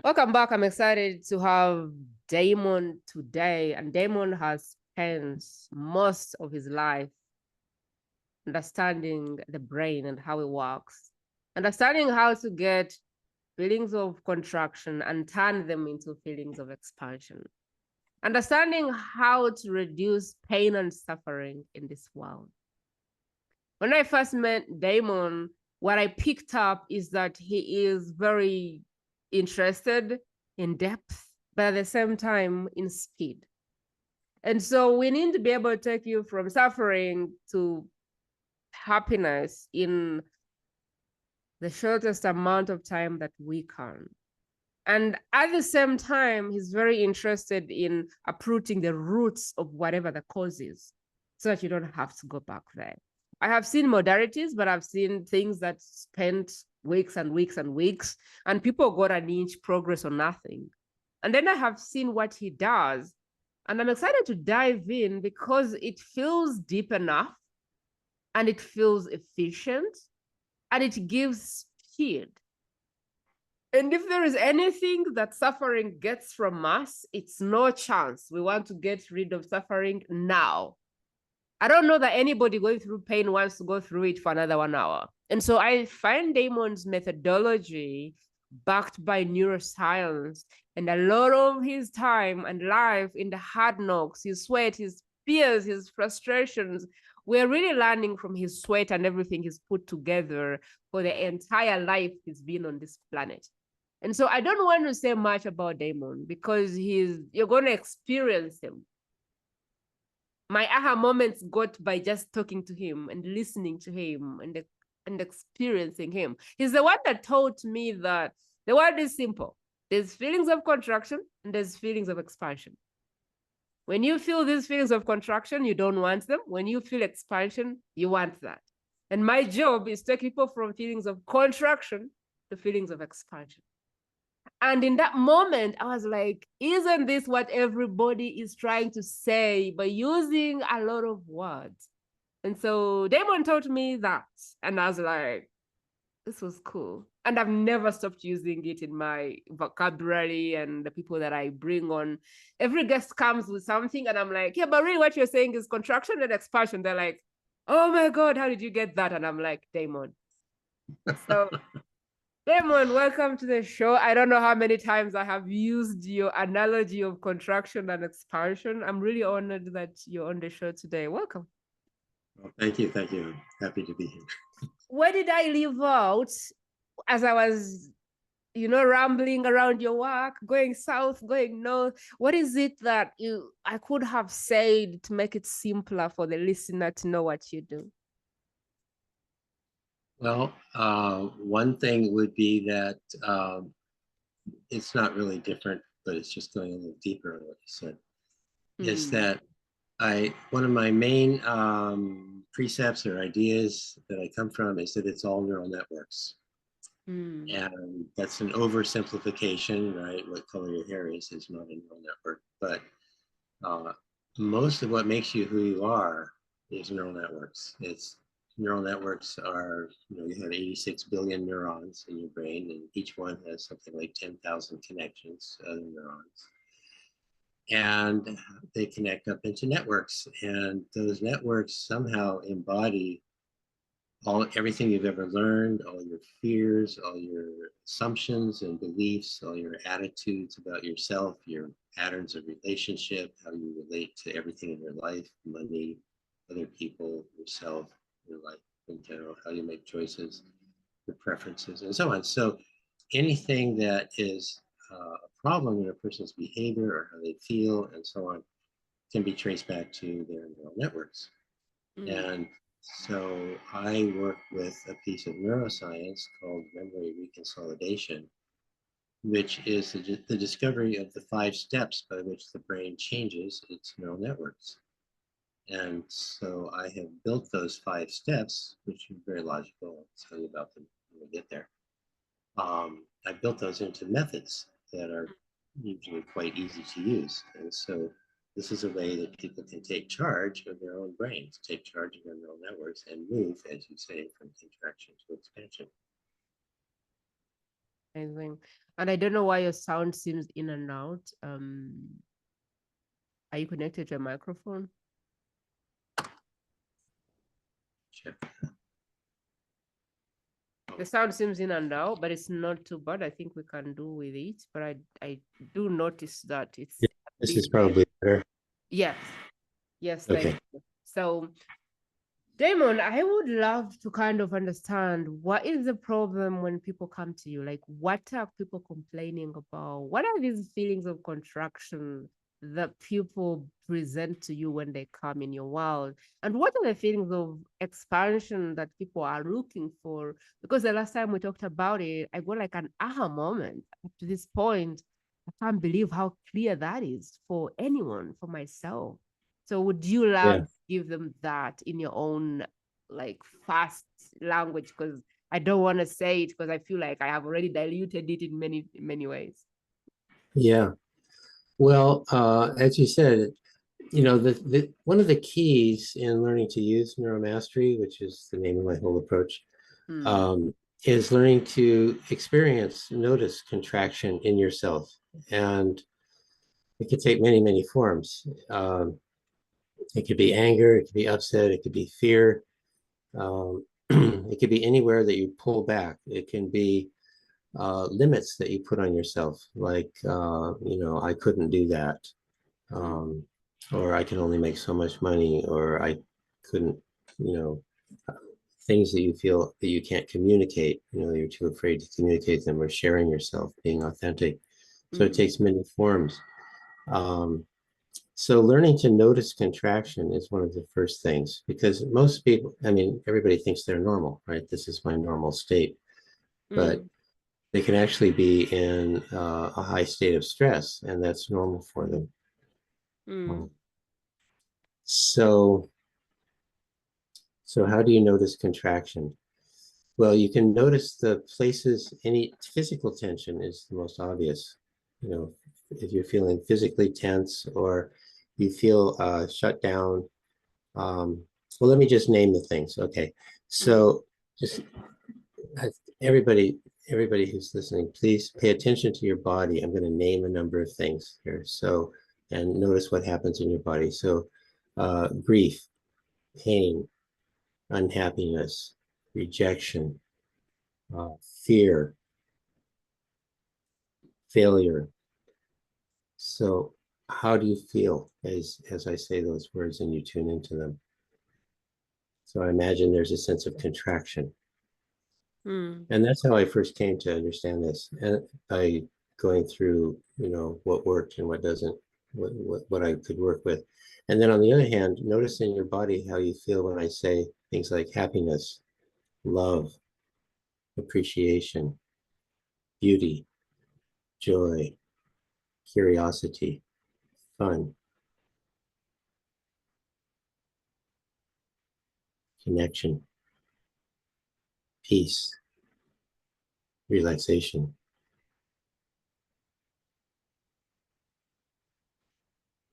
Welcome back. I'm excited to have Daimon today. And Daimon has spent most of his life understanding the brain and how it works, understanding how to get feelings of contraction and turn them into feelings of expansion, understanding how to reduce pain and suffering in this world. When I first met Daimon, what I picked up is that he is very interested in depth, but at the same time in speed. And so we need to be able to take you from suffering to happiness in the shortest amount of time that we can. And at the same time, he's very interested in uprooting the roots of whatever the cause is so that you don't have to go back there. I have seen modalities, but I've seen things that spent weeks and weeks and weeks, and people got an inch progress or nothing. And then I have seen what he does, and I'm excited to dive in because it feels deep enough, and it feels efficient, and it gives speed. And if there is anything that suffering gets from us, it's no chance. We want to get rid of suffering now. I don't know that anybody going through pain wants to go through it for another 1 hour. And so I find Damon's methodology backed by neuroscience, and a lot of his time and life in the hard knocks, his sweat, his fears, his frustrations, we're really learning from his sweat and everything he's put together for the entire life he's been on this planet. And so I don't want to say much about Daimon because you're going to experience him. My aha moments got by just talking to him and listening to him and experiencing him. He's the one that taught me that the world is simple. There's feelings of contraction and there's feelings of expansion. When you feel these feelings of contraction, you don't want them. When you feel expansion, you want that. And my job is to take people from feelings of contraction to feelings of expansion. And in that moment, I was like, isn't this what everybody is trying to say by using a lot of words? And so Damon taught me that. And I was like, this was cool. And I've never stopped using it in my vocabulary and the people that I bring on. Every guest comes with something, and I'm like, yeah, but really what you're saying is contraction and expansion. They're like, oh my God, how did you get that? And I'm like, Damon. So Daimon, welcome to the show. I don't know how many times I have used your analogy of contraction and expansion. I'm really honored that you're on the show today. Welcome. Well, thank you. Thank you. Happy to be here. Where did I leave out as I was, rambling around your work, going south, going north? What is it that I could have said to make it simpler for the listener to know what you do? Well, one thing would be that it's not really different, but it's just going a little deeper on what you said. Is that one of my main precepts or ideas that I come from is that it's all neural networks. And that's an oversimplification, right? What color your hair is not a neural network, but most of what makes you who you are is neural networks. Neural networks are, you have 86 billion neurons in your brain, and each one has something like 10,000 connections to other neurons. And they connect up into networks, and those networks somehow embody everything you've ever learned, all your fears, all your assumptions and beliefs, all your attitudes about yourself, your patterns of relationship, how you relate to everything in your life, money, other people, yourself, your life in general, how you make choices, your preferences, and so on. So anything that is a problem in a person's behavior or how they feel and so on can be traced back to their neural networks. And so I work with a piece of neuroscience called memory reconsolidation, which is the discovery of the 5 steps by which the brain changes its neural networks. And so I have built those 5 steps, which are very logical. I'll tell you about them when we get there. I built those into methods that are usually quite easy to use. And so this is a way that people can take charge of their own brains, take charge of their neural networks, and move, as you say, from contraction to expansion. Amazing. And I don't know why your sound seems in and out. Are you connected to a microphone? Check. The sound seems in and out, but it's not too bad. I think we can do with it. But I do notice that it's Yeah, a this is bit. probably better. Yes. Yes, thank Okay. you. So, Daimon, I would love to kind of understand what is the problem when people come to you? Like, what are people complaining about? What are these feelings of contraction that people present to you when they come in your world? And what are the feelings of expansion that people are looking for? Because the last time we talked about it, I got like an aha moment. Up to this point, I can't believe how clear that is for anyone, for myself. So would you love Yeah. to give them that in your own like fast language? Because I don't want to say it because I feel like I have already diluted it in many ways. Yeah. Well, as you said, the one of the keys in learning to use neuromastery, which is the name of my whole approach, Mm, um, is learning to experience, notice contraction in yourself. And it could take many, many forms. It could be anger, it could be upset, it could be fear. It could be anywhere that you pull back. It can be limits that you put on yourself, like, I couldn't do that, mm, um, or I can only make so much money, or I couldn't, you know, things that you feel that you can't communicate, you're too afraid to communicate them, or sharing yourself, being authentic. So it mm, takes many forms. Um, so learning to notice contraction is one of the first things, because most people, I mean, everybody thinks they're normal, right? This is my normal state, but mm, they can actually be in a high state of stress, and that's normal for them. mm, Um, so, so how do you notice contraction? Well, you can notice the places, any physical tension is the most obvious. If you're feeling physically tense, or you feel shut down. Um, well, let me just name the things. Okay. mm, So just everybody, everybody who's listening, please pay attention to your body. I'm going to name a number of things here. So, and notice what happens in your body. So, grief, pain, unhappiness, rejection, uh, fear, failure. So, how do you feel as I say those words and you tune into them? So, I imagine there's a sense of contraction. mm, And that's how I first came to understand this, and by going through, what worked and what doesn't, what I could work with. And then on the other hand, notice in your body how you feel when I say things like happiness, love, appreciation, beauty, joy, curiosity, fun, connection, peace, relaxation.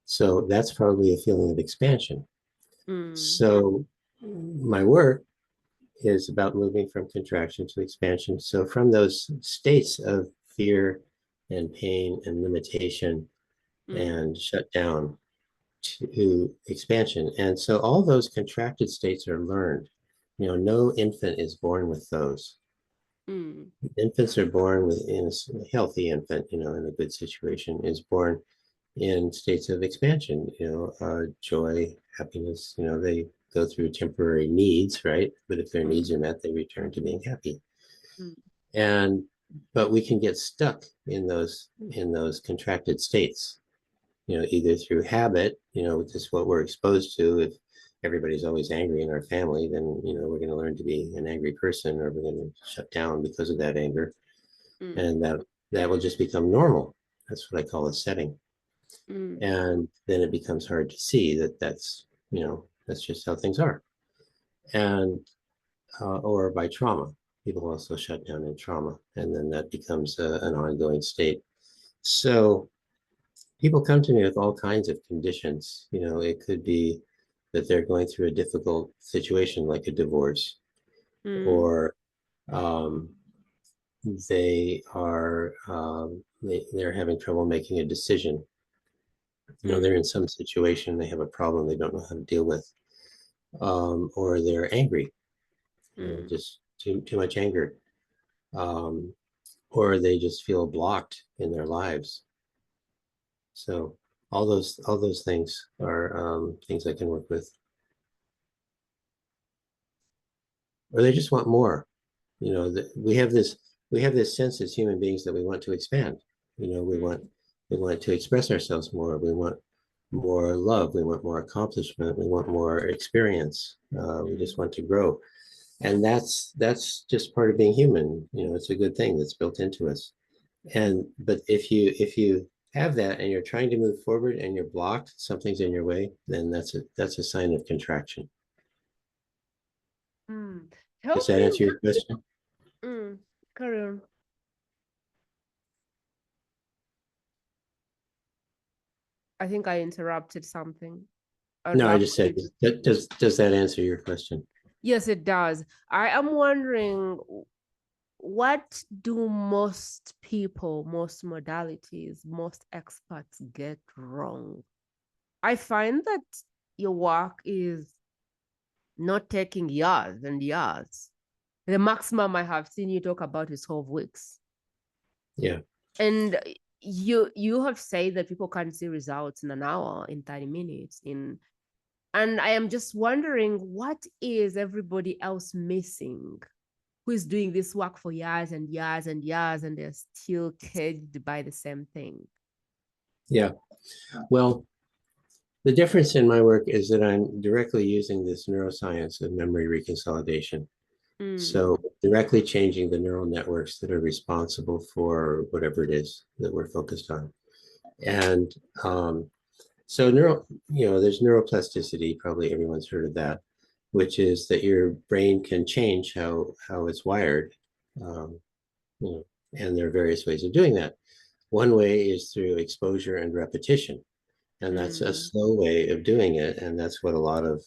So that's probably a feeling of expansion. mm, So my work is about moving from contraction to expansion. So from those states of fear and pain and limitation mm, and shut down to expansion. And so all those contracted states are learned. No infant is born with those. mm, Infants are born with, in a healthy infant, in a good situation, is born in states of expansion, joy, happiness. They go through temporary needs, right? But if their mm, needs are met, they return to being happy. mm, And but we can get stuck in those contracted states, either through habit, which is what we're exposed to. If everybody's always angry in our family, then we're going to learn to be an angry person, or we're going to shut down because of that anger, mm, and that will just become normal. That's what I call a setting. mm, And then it becomes hard to see that that's just how things are. And or by trauma, people also shut down in trauma, and then that becomes an ongoing state. So people come to me with all kinds of conditions. It could be that they're going through a difficult situation like a divorce, mm, or um, they're having trouble making a decision. They're in some situation, they have a problem they don't know how to deal with, or they're angry, just too much anger, um, or they just feel blocked in their lives. So all those things are things I can work with, or they just want more. We have this sense as human beings that we want to expand. We want to express ourselves more. We want more love. We want more accomplishment. We want more experience. We just want to grow, and that's just part of being human. It's a good thing that's built into us. But if you have that and you're trying to move forward and you're blocked, something's in your way, then that's a sign of contraction. Does that answer your question? Carry on. I think I interrupted something. No, I just said, does that answer your question? Yes, it does. I am wondering, what do most people, most modalities, most experts get wrong? I find that your work is not taking years and years. The maximum I have seen you talk about is 12 weeks. Yeah. And you have said that people can see results in an hour, in 30 minutes, and I am just wondering, what is everybody else missing who is doing this work for years and years and years, and they're still caged by the same thing? Yeah. Well, the difference in my work is that I'm directly using this neuroscience of memory reconsolidation. So directly changing the neural networks that are responsible for whatever it is that we're focused on. And so there's neuroplasticity, probably everyone's heard of that, which is that your brain can change how it's wired. And there are various ways of doing that. One way is through exposure and repetition. And that's a slow way of doing it. And that's what a lot of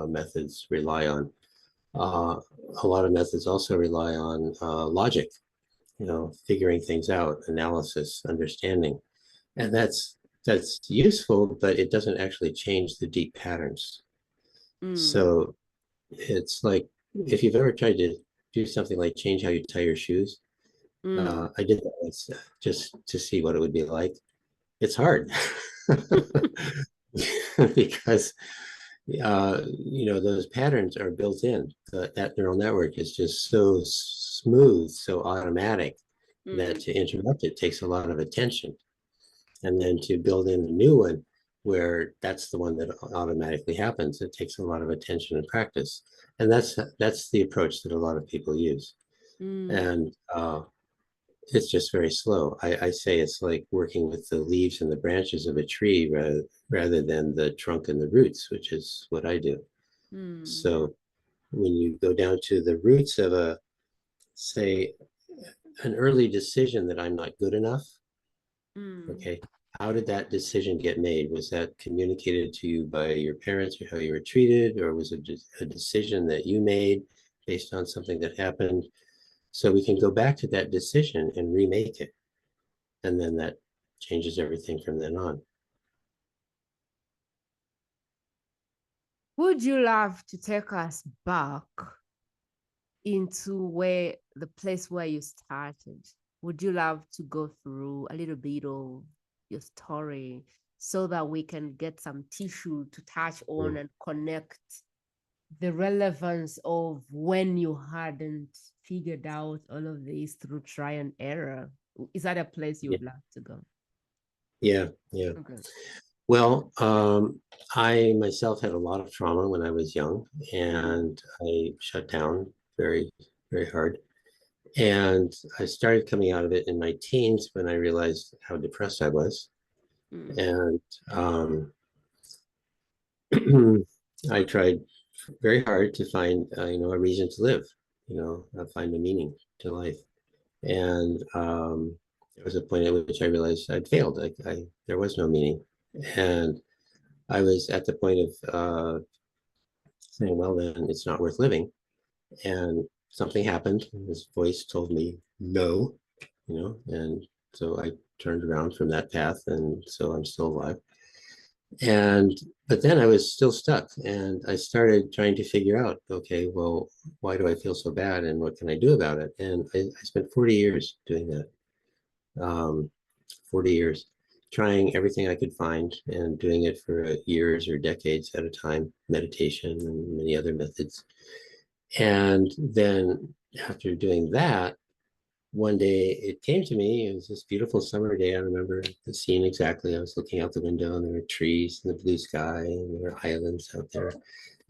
methods rely on. A lot of methods also rely on logic, figuring things out, analysis, understanding. And that's useful, but it doesn't actually change the deep patterns. So it's like, if you've ever tried to do something like change how you tie your shoes, I did that once just to see what it would be like. It's hard because those patterns are built in. That neural network is just so smooth, so automatic, that to interrupt it takes a lot of attention. And then to build in a new one where that's the one that automatically happens, it takes a lot of attention and practice. And that's the approach that a lot of people use. And it's just very slow. I say it's like working with the leaves and the branches of a tree rather than the trunk and the roots, which is what I do. So when you go down to the roots of say, an early decision that I'm not good enough, okay, how did that decision get made? Was that communicated to you by your parents, or how you were treated, or was it just a decision that you made based on something that happened? So we can go back to that decision and remake it. And then that changes everything from then on. Would you love to take us back into the place where you started? Would you love to go through a little bit of your story so that we can get some tissue to touch on and connect the relevance of when you hadn't figured out all of this through try and error? Is that a place you would love to go? Yeah. Okay. Well, I myself had a lot of trauma when I was young, and I shut down very, very hard. And I started coming out of it in my teens when I realized how depressed I was. And I tried very hard to find, a reason to live, find a meaning to life. And there was a point at which I realized I'd failed. There was no meaning. And I was at the point of saying, well, then it's not worth living. And something happened. This voice told me, no, and so I turned around from that path, and so I'm still alive. And but then I was still stuck, and I started trying to figure out, okay, well, why do I feel so bad, and what can I do about it? And I spent 40 years doing that. 40 years trying everything I could find and doing it for years or decades at a time, meditation and many other methods. And then after doing that, one day it came to me. It was this beautiful summer day. I remember the scene exactly. I was looking out the window and there were trees and the blue sky and there were islands out there.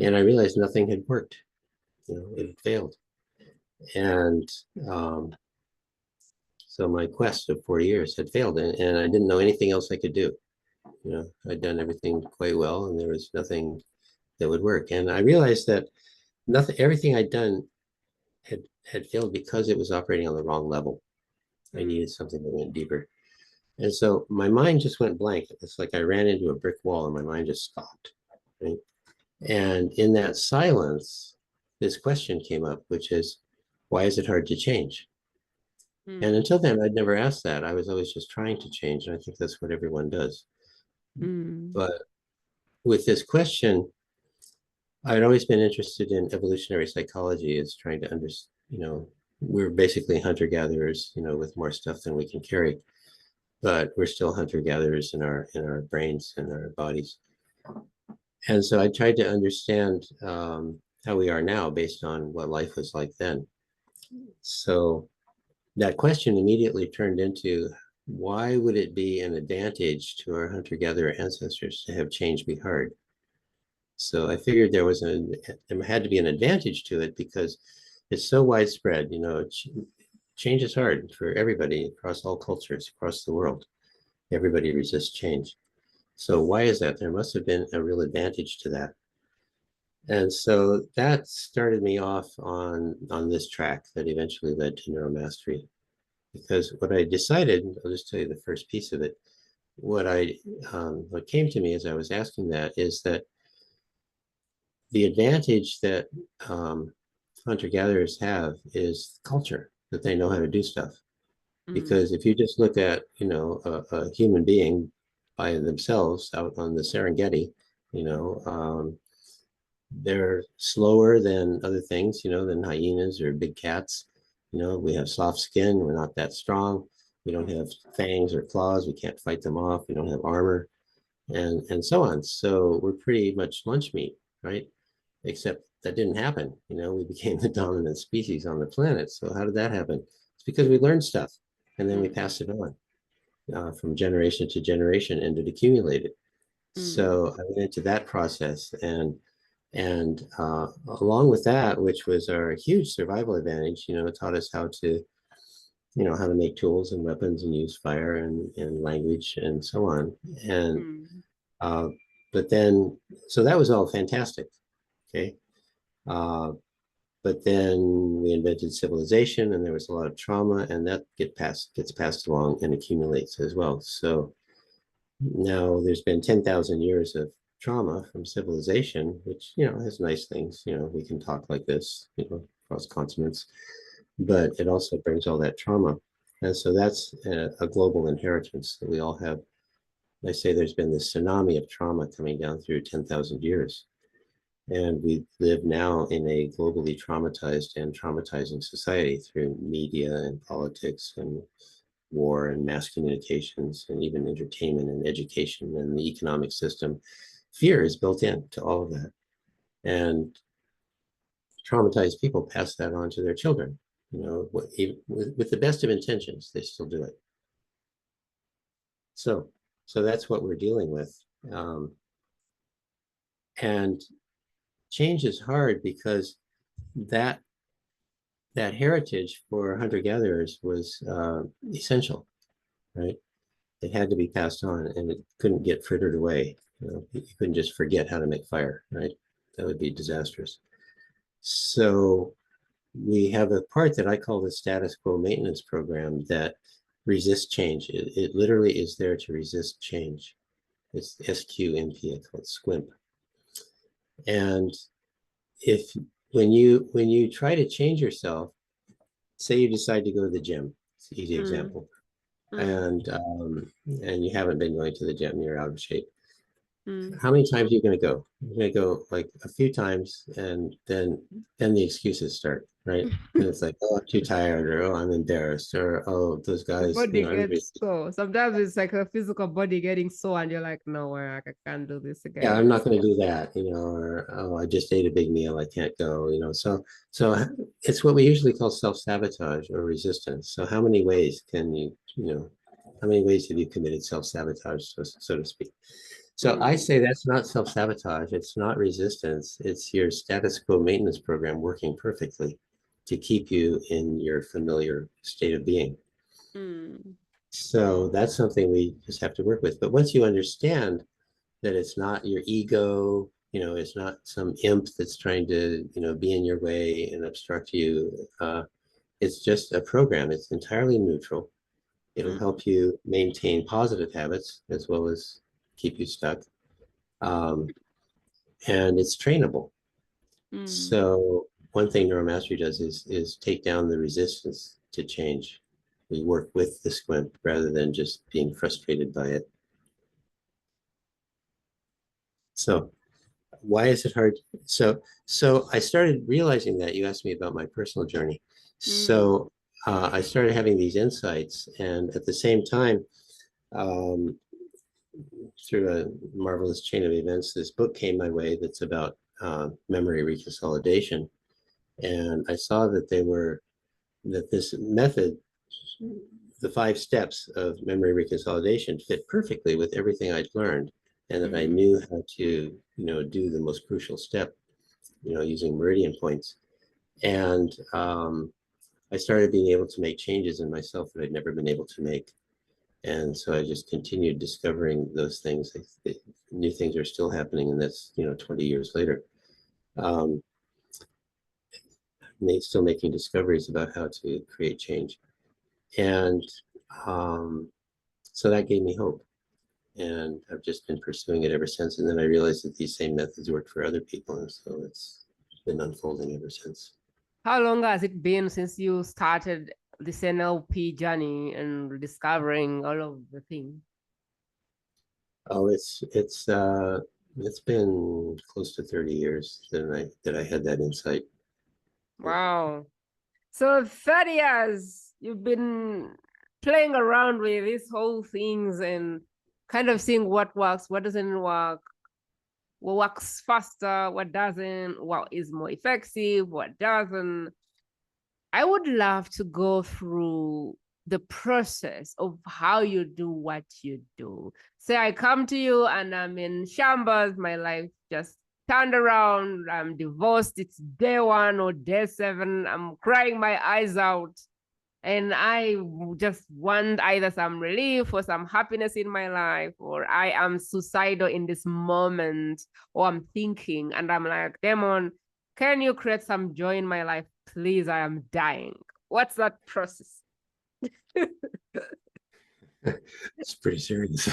And I realized nothing had worked. It had failed. And so my quest of 40 years had failed, and I didn't know anything else I could do. I'd done everything quite well, and there was nothing that would work. And I realized that everything I'd done had failed because it was operating on the wrong level. I needed something that went deeper. And so my mind just went blank. It's like I ran into a brick wall and my mind just stopped. Right? And in that silence, this question came up, which is, why is it hard to change? And until then, I'd never asked that. I was always just trying to change. And I think that's what everyone does. But with this question, I'd always been interested in evolutionary psychology, as trying to understand, we're basically hunter-gatherers, with more stuff than we can carry, but we're still hunter-gatherers in our brains and our bodies. And so I tried to understand how we are now based on what life was like then. So that question immediately turned into, why would it be an advantage to our hunter-gatherer ancestors to have change be hard? So I figured there had to be an advantage to it because it's so widespread. Change is hard for everybody across all cultures, across the world. Everybody resists change. So why is that? There must have been a real advantage to that. And so that started me off on this track that eventually led to neuromastery. Because what I decided, I'll just tell you the first piece of it, what came to me as I was asking that is that the advantage that hunter-gatherers have is culture, that they know how to do stuff. Because if you just look at, a human being by themselves out on the Serengeti, they're slower than other things, than hyenas or big cats. We have soft skin. We're not that strong. We don't have fangs or claws. We can't fight them off. We don't have armor, and so on. So we're pretty much lunch meat, right? Except that didn't happen. We became the dominant species on the planet. So how did that happen? It's because we learned stuff and then we passed it on from generation to generation, and it accumulated. So I went into that process, and along with that, which was our huge survival advantage, it taught us how to make tools and weapons and use fire and language and so on. And but then, so that was all fantastic. Okay. But then we invented civilization, and there was a lot of trauma, and that gets passed along and accumulates as well. So now there's been 10,000 years of trauma from civilization, which has nice things. We can talk like this, across continents, but it also brings all that trauma, and so that's a global inheritance that we all have. I say there's been this tsunami of trauma coming down through 10,000 years. And we live now in a globally traumatized and traumatizing society through media and politics and war and mass communications and even entertainment and education and the economic system. Fear is built into all of that. And traumatized people pass that on to their children. With the best of intentions, they still do it. So that's what we're dealing with. And change is hard because that heritage for hunter-gatherers was essential, right? It had to be passed on, and it couldn't get frittered away. You couldn't just forget how to make fire, right? That would be disastrous. So we have a part that I call the status quo maintenance program that resists change. It literally is there to resist change. It's SQMP, I call it SQUIMP. And when you try to change yourself, say you decide to go to the gym. It's an easy Mm, example. mm, And you haven't been going to the gym, you're out of shape. mm. How many times are you going to go? You're going to go like a few times, and then the excuses start, right? And it's like, oh, I'm too tired, or oh, I'm embarrassed, or oh, those The guys, body everybody. gets sore. Sometimes it's like a physical body getting sore, and you're like, no way, I can't do this Yeah, again. I'm not going to do that, or oh, I just ate a big meal, I can't go. So it's what we usually call self-sabotage or resistance. So how many ways can how many ways have you committed self-sabotage, so to speak? So I Mm, say that's not self-sabotage, it's not resistance, it's your status quo maintenance program working perfectly to keep you in your familiar state of being. mm, So that's something we just have to work with. But once you understand that it's not your ego, it's not some imp that's trying to, be in your way and obstruct you. It's just a program. It's entirely neutral. It'll mm, help you maintain positive habits as well as keep you stuck. Um, and it's trainable. mm. So one thing neuromastery does is take down the resistance to change. We work with the squint rather than just being frustrated by it. So why is it hard? So I started realizing that you asked me about my personal journey. Mm, So I started having these insights, and at the same time, um, through a marvelous chain of events, this book came my way that's about memory reconsolidation, and I saw that this method, the 5 steps of memory reconsolidation, fit perfectly with everything I'd learned, and that I mm, knew how to, do the most crucial step, using meridian points. And I started being able to make changes in myself that I'd never been able to make. And so I just continued discovering those things. New things are still happening, and that's 20 years later. Um, Still making discoveries about how to create change, and um, so that gave me hope. And I've just been pursuing it ever since. And then I realized that these same methods work for other people, and so it's been unfolding ever since. How long has it been since you started this NLP journey and discovering all of the things? Oh, it's been close to 30 years that I had that insight. Yeah. Wow. So 30 years you've been playing around with these whole things and kind of seeing what works, what doesn't work, what works faster, what doesn't, what is more effective, what doesn't. I would love to go through the process of how you do what you do. Say I come to you and I'm in shambles, my life just turned around, I'm divorced, it's day 1 or day 7, I'm crying my eyes out. And I just want either some relief or some happiness in my life, or I am suicidal in this moment, or I'm thinking, and I'm like, Daimon, can you create some joy in my life? Please, I am dying. What's that process? It's pretty serious.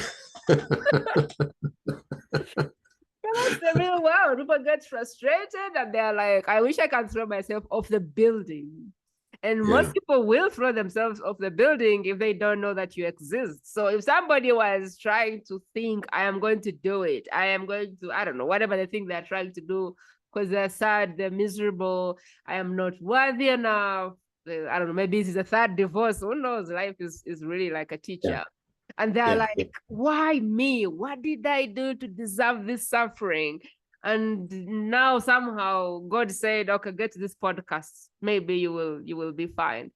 That's the real world. People get frustrated and they're like, I wish I could throw myself off the building. And Yeah. most people will throw themselves off the building if they don't know that you exist. So if somebody was trying to think, I am going to do it, I am going to, I don't know, whatever they think they're trying to do, because they're sad, they're miserable, I am not worthy enough. I don't know, maybe this is a third divorce. Who knows? Life is really like a Yeah. teacher. And they're Yeah. Yeah. like, why me? What did I do to deserve this suffering? And now somehow God said, okay, get to this podcast. Maybe you will be fine.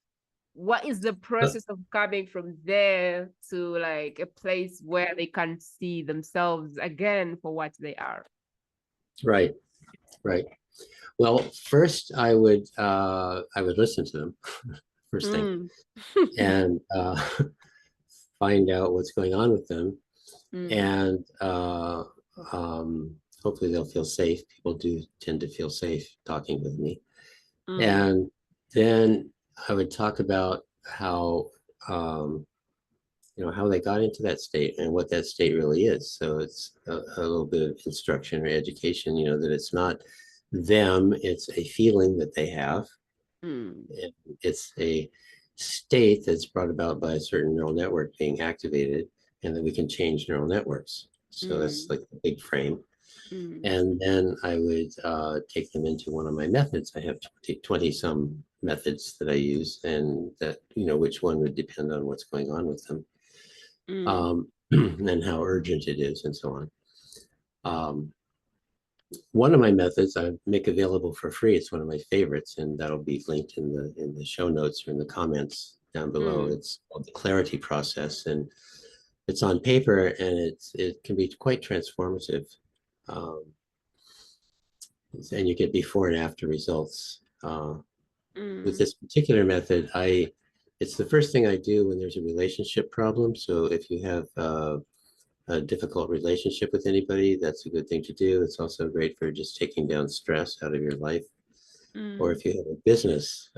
What is the process of coming from there to like a place where they can see themselves again for what they are? Right. Right. Well, first I would listen to them first thing, Mm. and find out what's going on with them, Mm. and hopefully they'll feel safe. People do tend to feel safe talking with me. Mm. And then I would talk about how how they got into that state and what that state really is. So it's a little bit of instruction or education, that it's not them, it's a feeling that they have. Mm. And it's a state that's brought about by a certain neural network being activated, and that we can change neural networks. So that's Mm. like the big frame. Mm. And then I would take them into one of my methods. I have 20 some methods that I use, and that, which one would depend on what's going on with them, Mm. and how urgent it is, and so on. One of my methods I make available for free. It's one of my favorites, and that'll be linked in the show notes or in the comments down below. Mm. It's called the clarity process, and it's on paper, and it can be quite transformative. Um, and you get before and after results. With Mm. this particular method, it's the first thing I do when there's a relationship problem. So if you have a difficult relationship with anybody, that's a good thing to do. It's also great for just taking down stress out of your life. Or Mm. if you have a business,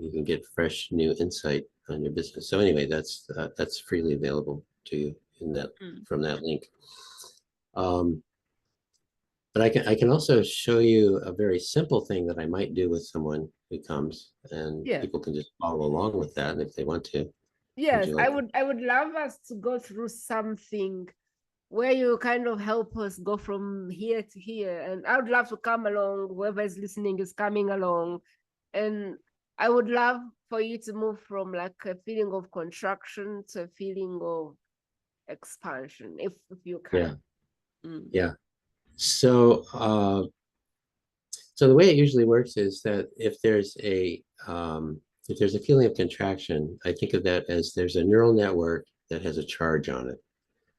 you can get fresh new insight on your business. So anyway, that's freely available to you Mm. from that link. But I can also show you a very simple thing that I might do with someone who comes, and Yeah. people can just follow along with that if they want to. Would Yes, you I like? would love us to go through something where you kind of help us go from here to here. And I would love to come along, whoever is listening is coming along. And I would love for you to move from like a feeling of contraction to a feeling of expansion, if you can. Yeah, Mm. yeah. So so the way it usually works is that if there's a feeling of contraction, I think of that as there's a neural network that has a charge on it,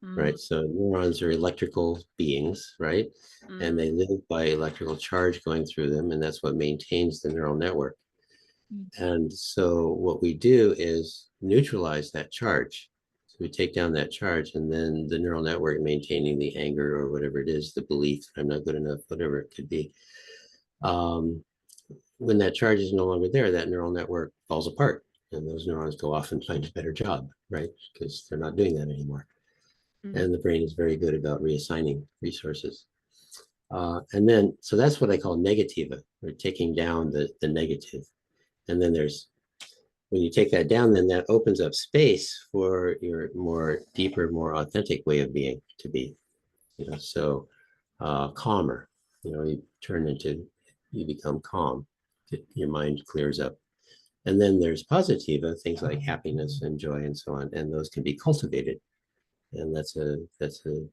Mm. right? So neurons are electrical beings, right? And Mm. they live by electrical charge going through them, and that's what maintains the neural network. And so what we do is neutralize that charge. So we take down that charge, and then the neural network maintaining the anger or whatever it is, the belief that I'm not good enough, whatever it could be. Um, when that charge is no longer there, that neural network falls apart, and those neurons go off and find a better job, right? Because they're not doing that anymore. Mm. And the brain is very good about reassigning resources. And then, so that's what I call negativa, or taking down the negative. And then when you take that down, then that opens up space for your more deeper, more authentic way of being to be, so calmer, you become calm, your mind clears up. And then there's positiva, things like happiness and joy and so on, and those can be cultivated. And that's a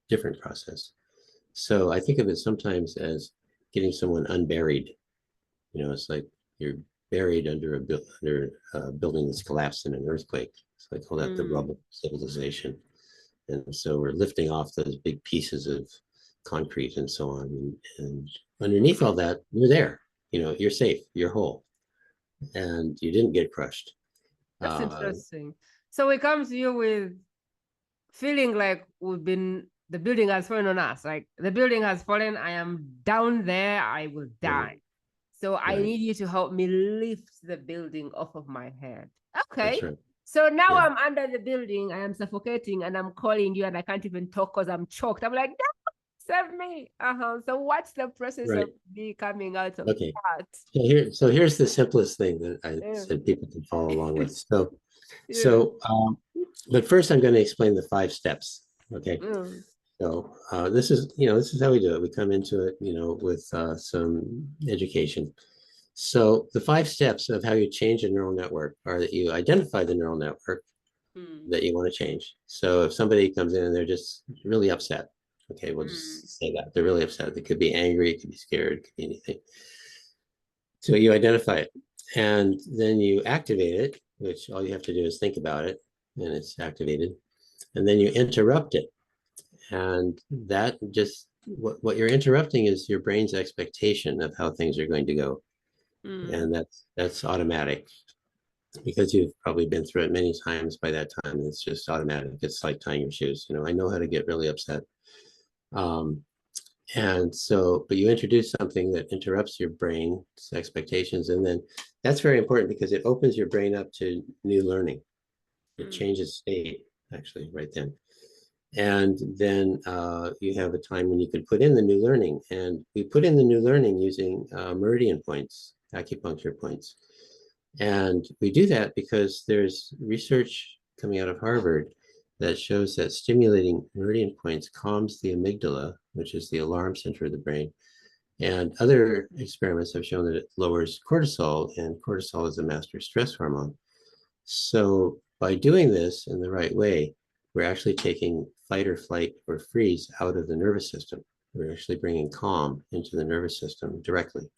different process. So I think of it sometimes as getting someone unburied. It's like you're buried under a building that's collapsed in an earthquake. So I call that the Mm. rubble civilization. And so we're lifting off those big pieces of concrete and so on. And underneath all that, you're there. You're safe. You're whole, and you didn't get crushed. That's Uh, interesting. So we come to you with feeling like the building has fallen on us. Like the building has fallen. I am down there. I will right, die. So I right. need you to help me lift the building off of my head. That's Okay. right. So now Yeah, I'm under the building. I am suffocating and I'm calling you and I can't even talk because I'm choked. I'm like, no, save me. So what's the process right. of me coming out of Okay. that? So here's the simplest thing that I Yeah. said people can follow along with. So, Yeah. so, but first I'm going to explain the 5 steps. Okay. Mm. So this is how we do it. We come into it, with some education. So the 5 steps of how you change a neural network are that you identify the neural network Mm. that you want to change. So if somebody comes in and they're just really upset, okay, we'll Mm. just say that they're really upset. They could be angry, it could be scared, it could be anything. So you identify it, and then you activate it, which all you have to do is think about it, and it's activated. And then you interrupt it, and that just what you're interrupting is your brain's expectation of how things are going to go, Mm. and that's automatic because you've probably been through it many times by that time. It's just automatic. It's like tying your shoes. I know how to get really upset. Um, and so, but you introduce something that interrupts your brain's expectations, and then that's very important because it opens your brain up to new learning. It Mm. changes state actually right then. And then you have a time when you can put in the new learning. And we put in the new learning using meridian points, acupuncture points. And we do that because there's research coming out of Harvard that shows that stimulating meridian points calms the amygdala, which is the alarm center of the brain. And other experiments have shown that it lowers cortisol, and cortisol is a master stress hormone. So by doing this in the right way, we're actually taking fight or flight or freeze out of the nervous system. We're actually bringing calm into the nervous system directly.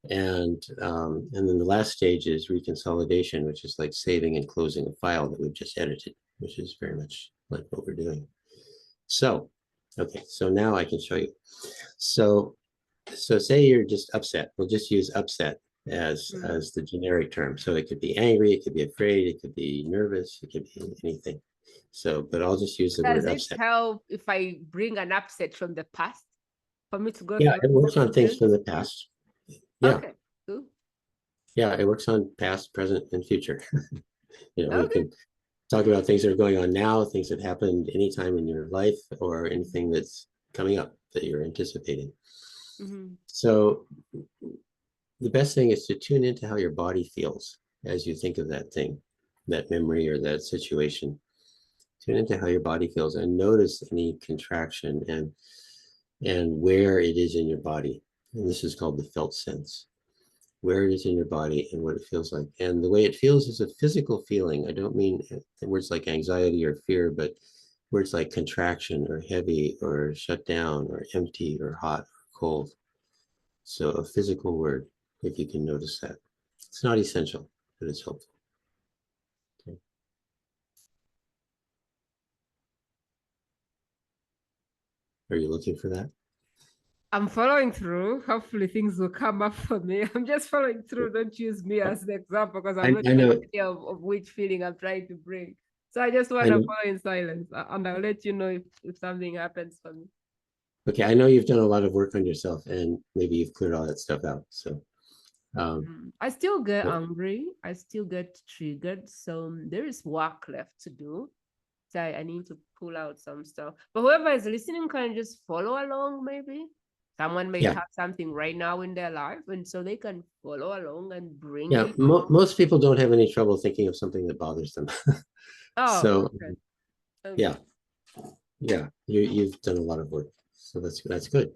And then the last stage is reconsolidation, which is like saving and closing a file that we've just edited, which is very much like what we're doing. So, okay, so now I can show you. So say you're just upset. We'll just use upset as the generic term. So it could be angry, it could be afraid, it could be nervous, it could be anything. So, but I'll just use the word upset. Does it help if I bring an upset from the past for me to go Yeah, through it works on things from the past. Yeah. Okay, cool. Yeah, it works on past, present, and future. You know, we Okay. can talk about things that are going on now, things that happened anytime in your life, or anything that's coming up that you're anticipating. So the best thing is to tune into how your body feels as you think of that thing, that memory or that situation. Tune into how your body feels and notice any contraction and where it is in your body. And this is called the felt sense, where it is in your body and what it feels like. And the way it feels is a physical feeling. I don't mean words like anxiety or fear, but words like contraction or heavy or shut down or empty or hot or cold. So a physical word, if you can notice that. It's not essential, but it's helpful. Okay. Are you looking for that? I'm following through. Hopefully things will come up for me. I'm just following through. Don't use me as the example because I'm not I know. sure of which feeling I'm trying to bring. So I just want to follow in silence and I'll let you know if something happens for me. Okay, I know you've done a lot of work on yourself and maybe you've cleared all that stuff out. So I still get angry. I still get triggered. So there is work left to do. So I need to pull out some stuff. But whoever is listening can just follow along, maybe. Someone may have something right now in their life, and so they can follow along and bring it. Most people don't have any trouble thinking of something that bothers them. So Okay. yeah, you've done a lot of work. So that's good.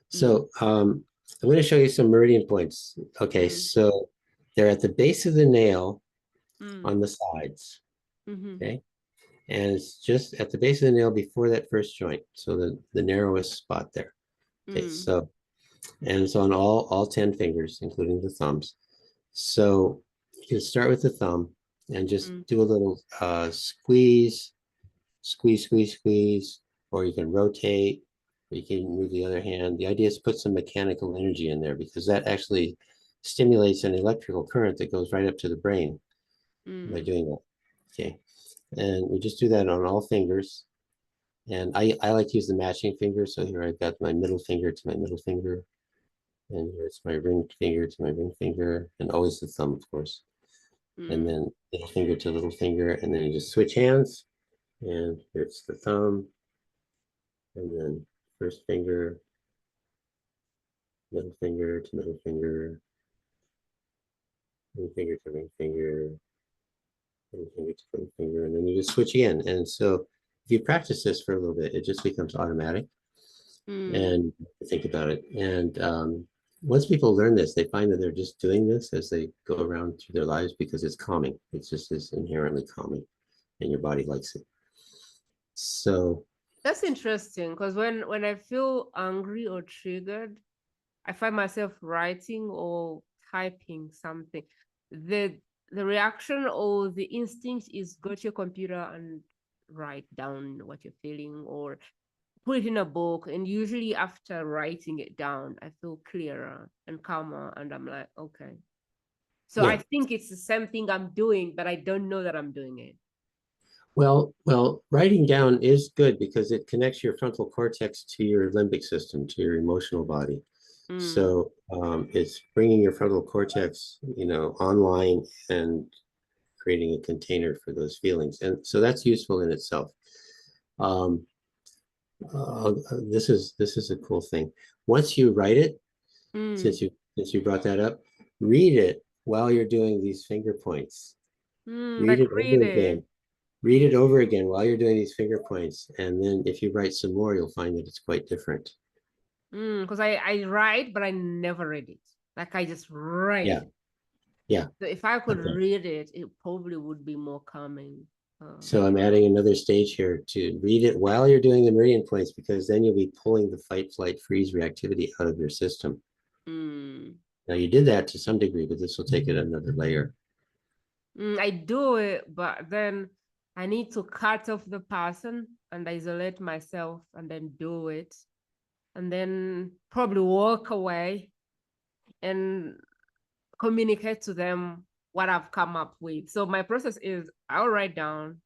So I'm going to show you some meridian points. Okay, so they're at the base of the nail on the sides. Okay. And it's just at the base of the nail before that first joint. So the narrowest spot there. Okay, so and it's on all 10 fingers, including the thumbs. So you can start with the thumb and just do a little squeeze, or you can rotate, or you can move the other hand. The idea is to put some mechanical energy in there because that actually stimulates an electrical current that goes right up to the brain by doing that. Okay, and we just do that on all fingers. And I like to use the matching finger. So here I've got my middle finger to my middle finger. And here's my ring finger to my ring finger. And always the thumb, of course. And then little finger to little finger. And then you just switch hands. And here's the thumb. And then first finger, middle finger to middle finger. Ring finger to ring finger. Ring finger to ring finger. And then you just switch again. And so if you practice this for a little bit, it just becomes automatic. And think about it. And once people learn this, they find that they're just doing this as they go around through their lives because it's calming. It's just is inherently calming, and your body likes it. So that's interesting because when I feel angry or triggered, I find myself writing or typing something. The reaction or the instinct is go to your computer and write down what you're feeling or put it in a book. And usually after writing it down, I feel clearer and calmer. And I'm like, okay. So I think it's the same thing I'm doing, but I don't know that I'm doing it. Well, writing down is good because it connects your frontal cortex to your limbic system, to your emotional body. So it's bringing your frontal cortex, online and creating a container for those feelings. And so that's useful in itself. This is a cool thing. Once you write it, since you brought that up, read it while you're doing these finger points. Read Like it read over it. again. Read it over again while you're doing these finger points. And then if you write some more, you'll find that it's quite different. Because I write, but I never read it. Like I just write Yeah. it. Yeah. So if I could Okay. read it, it probably would be more calming. So I'm adding another stage here to read it while you're doing the meridian points, because then you'll be pulling the fight, flight, freeze reactivity out of your system. Now you did that to some degree, but this will take it another layer. I do it, but then I need to cut off the person and isolate myself and then do it. And then probably walk away and communicate to them what I've come up with. So my process is I'll write down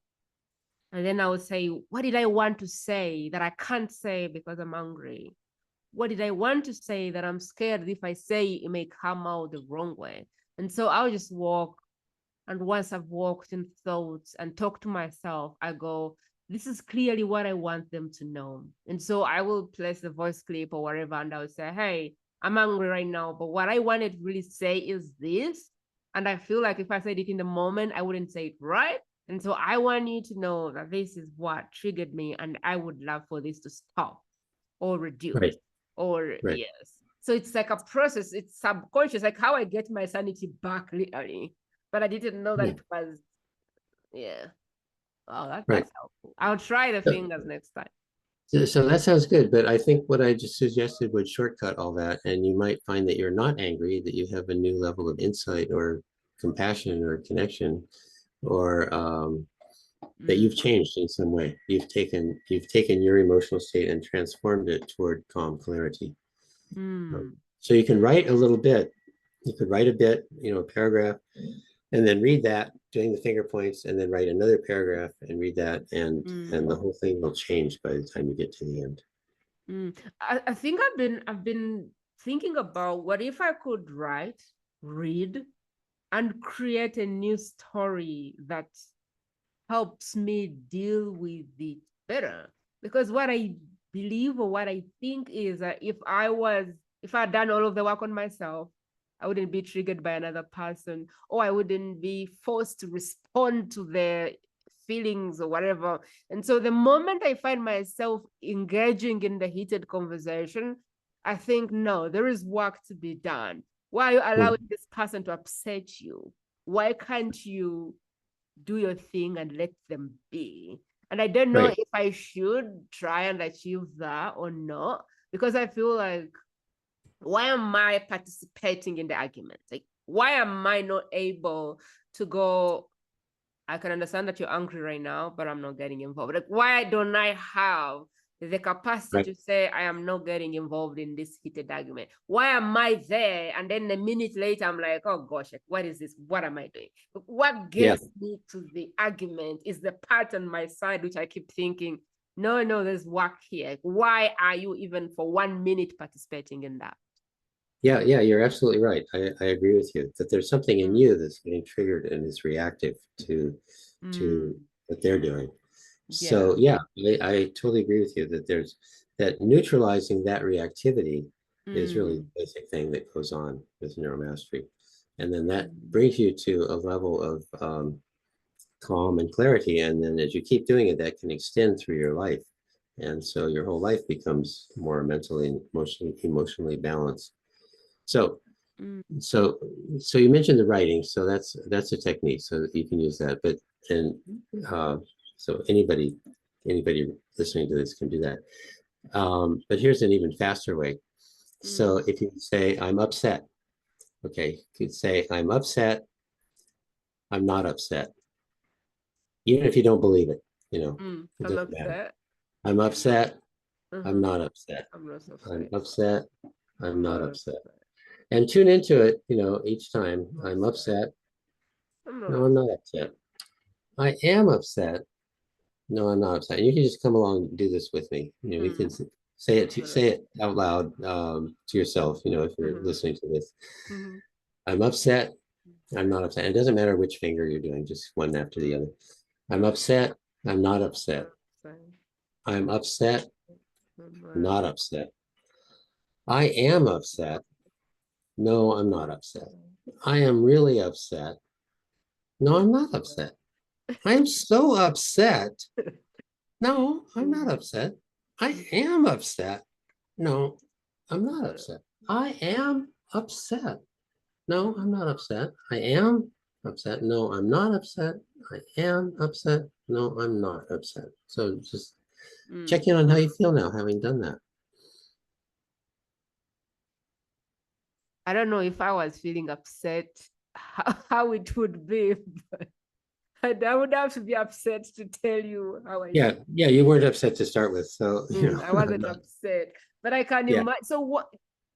and then I will say, what did I want to say that I can't say because I'm angry? What did I want to say that I'm scared if I say it may come out the wrong way? And so I'll just walk. And once I've walked in thoughts and talked to myself, I go, this is clearly what I want them to know. And so I will place the voice clip or whatever, and I will say, hey, I'm angry right now, but what I wanted to really say is this. And I feel like if I said it in the moment, I wouldn't say it right. And so I want you to know that this is what triggered me, and I would love for this to stop or reduce. Right. Or Right. yes. So it's like a process, it's subconscious, like how I get my sanity back literally. But I didn't know that it was, yeah. Oh, that's helpful. I'll try the fingers next time. So that sounds good, but I think what I just suggested would shortcut all that, and you might find that you're not angry, that you have a new level of insight or compassion or connection, or that you've changed in some way. You've taken your emotional state and transformed it toward calm clarity. So you can write a little bit. You could write a bit, a paragraph, and then read that, doing the finger points, and then write another paragraph and read that, and the whole thing will change by the time you get to the end. I think I've been thinking about what if I could write, read, and create a new story that helps me deal with it better. Because what I believe or what I think is that if I'd done all of the work on myself, I wouldn't be triggered by another person, or I wouldn't be forced to respond to their feelings or whatever. And so the moment I find myself engaging in the heated conversation, I think, no, there is work to be done. Why are you allowing this person to upset you? Why can't you do your thing and let them be? And I don't know if I should try and achieve that or not, because I feel like, why am I participating in the argument? Like, why am I not able to go, I can understand that you're angry right now, but I'm not getting involved. Like, why don't I have the capacity to say, I am not getting involved in this heated argument? Why am I there? And then a minute later, I'm like, oh gosh, what is this? What am I doing? What gets me to the argument is the part on my side, which I keep thinking, no, there's work here. Why are you even for 1 minute participating in that? Yeah, you're absolutely right. I agree with you that there's something in you that's getting triggered and is reactive to what they're doing. So I totally agree with you that there's that neutralizing that reactivity is really the basic thing that goes on with neuromastery. And then that brings you to a level of calm and clarity. And then as you keep doing it, that can extend through your life. And so your whole life becomes more mentally and emotionally balanced. So you mentioned the writing, so that's a technique, so you can use that. But so anybody listening to this can do that. But here's an even faster way. So if you say, I'm upset, okay, you could say, I'm upset, I'm not upset. Even if you don't believe it, it doesn't matter. I'm upset, I'm not upset. I'm upset, I'm not upset. And tune into it, each time. I'm upset. No, I'm not upset. I am upset. No, I'm not upset. And you can just come along and do this with me. You can say it out loud to yourself, if you're listening to this. I'm upset. I'm not upset. It doesn't matter which finger you're doing, just one after the other. I'm upset. I'm not upset. I'm upset. Not upset. I am upset. No, I'm not upset. I am really upset. No, I'm not upset. I am so upset. No, I'm not upset. I am upset. No, I'm not upset. I am upset. No, I'm not upset. I am upset. No, I'm not upset. I am upset. No, I'm not upset. So just check in on how you feel now, having done that. I don't know if I was feeling upset, how it would be, but I would have to be upset to tell you how I Yeah, feel. yeah, you weren't upset to start with, so I I'm wasn't not. upset, but I can Yeah. imagine. So what?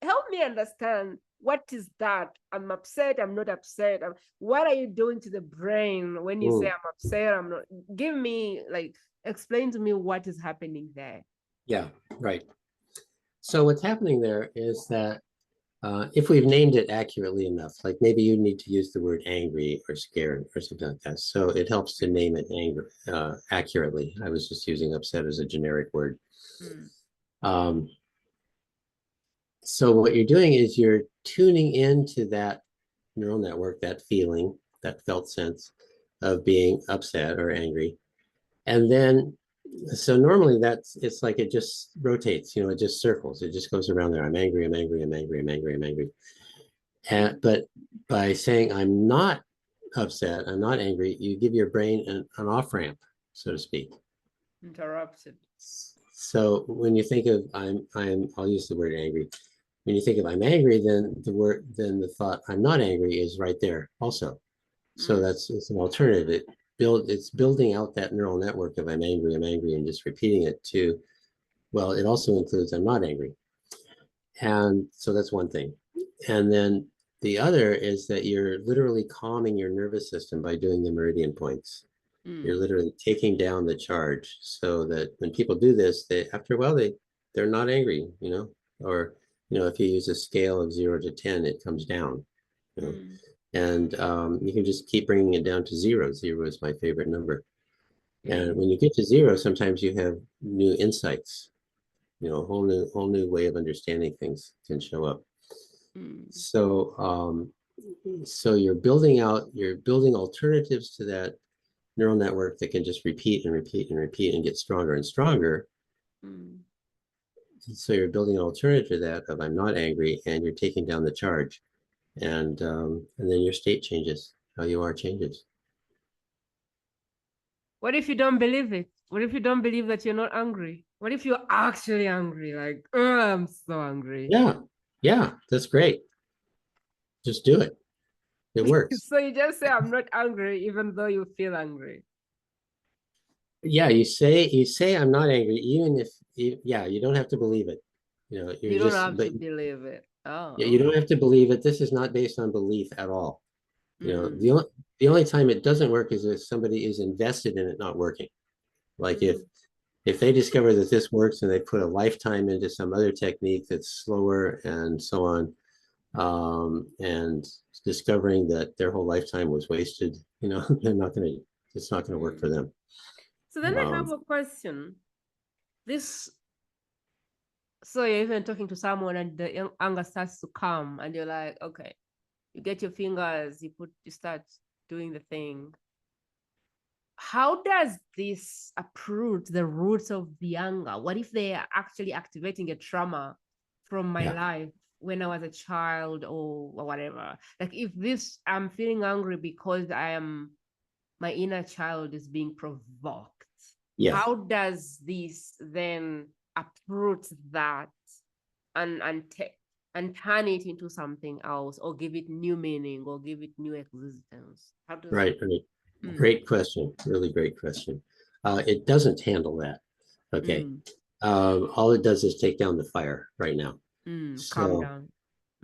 Help me understand, what is that? I'm upset. I'm not upset. What are you doing to the brain when you say Mm, I'm upset? I'm not. Give me, like, explain to me what is happening there. yeah, right. So what's happening there is that if we've named it accurately enough, like maybe you need to use the word angry or scared or something like that. So it helps to name it angry accurately. I was just using upset as a generic word. Mm. Um, so what you're doing is you're tuning into that neural network, that feeling, that felt sense of being upset or angry. And then, so normally it's like it just rotates, it just circles. It just goes around there. I'm angry, I'm angry, I'm angry, I'm angry, I'm angry. But by saying I'm not upset, I'm not angry, you give your brain an off ramp, so to speak. Interrupted. So when you think of I'll use the word angry. When you think of I'm angry, then the thought I'm not angry is right there also. So it's an alternative. It's building out that neural network of I'm angry, and just repeating it to, well, it also includes I'm not angry. And so that's one thing. And then the other is that you're literally calming your nervous system by doing the meridian points. You're literally taking down the charge so that when people do this, after a while they're not angry, or if you use a scale of 0 to 10, it comes down, and you can just keep bringing it down to 0. 0 is my favorite number. And when you get to 0, sometimes you have new insights, a whole new way of understanding things can show up. So you're building alternatives to that neural network that can just repeat and repeat and repeat and get stronger and stronger. So you're building an alternative to that of I'm not angry, and you're taking down the charge, and then your state changes. How you are changes. What if you don't believe it? What if you don't believe that you're not angry? What if you're actually angry? Like, oh, I'm so angry. Yeah, that's great. Just do it. It works. So you just say I'm not angry, even though you feel angry. Yeah, you say I'm not angry, even if you don't have to believe it. You You're don't just have but to believe it. Oh, yeah, you don't okay. have to believe it. This is not based on belief at all. Mm, The only time it doesn't work is if somebody is invested in it not working. Like mm, if they discover that this works and they put a lifetime into some other technique that's slower and so on, and discovering that their whole lifetime was wasted, they're not going to. It's not going to work for mm. them. So then I Um, have a question. This, so you're even talking to someone and the anger starts to come, and you're like, okay, you get your fingers, you start doing the thing. How does this uproot the roots of the anger? What if they are actually activating a trauma from my yeah, life when I was a child or whatever? Like, if this, I'm feeling angry because my inner child is being provoked. yeah, How does this then uproot that and take and turn it into something else, or give it new meaning, or give it new existence? How does right. Right. mm, Great question. Really great question. It doesn't handle that. Okay. mm, All it does is take down the fire right now. calm So down?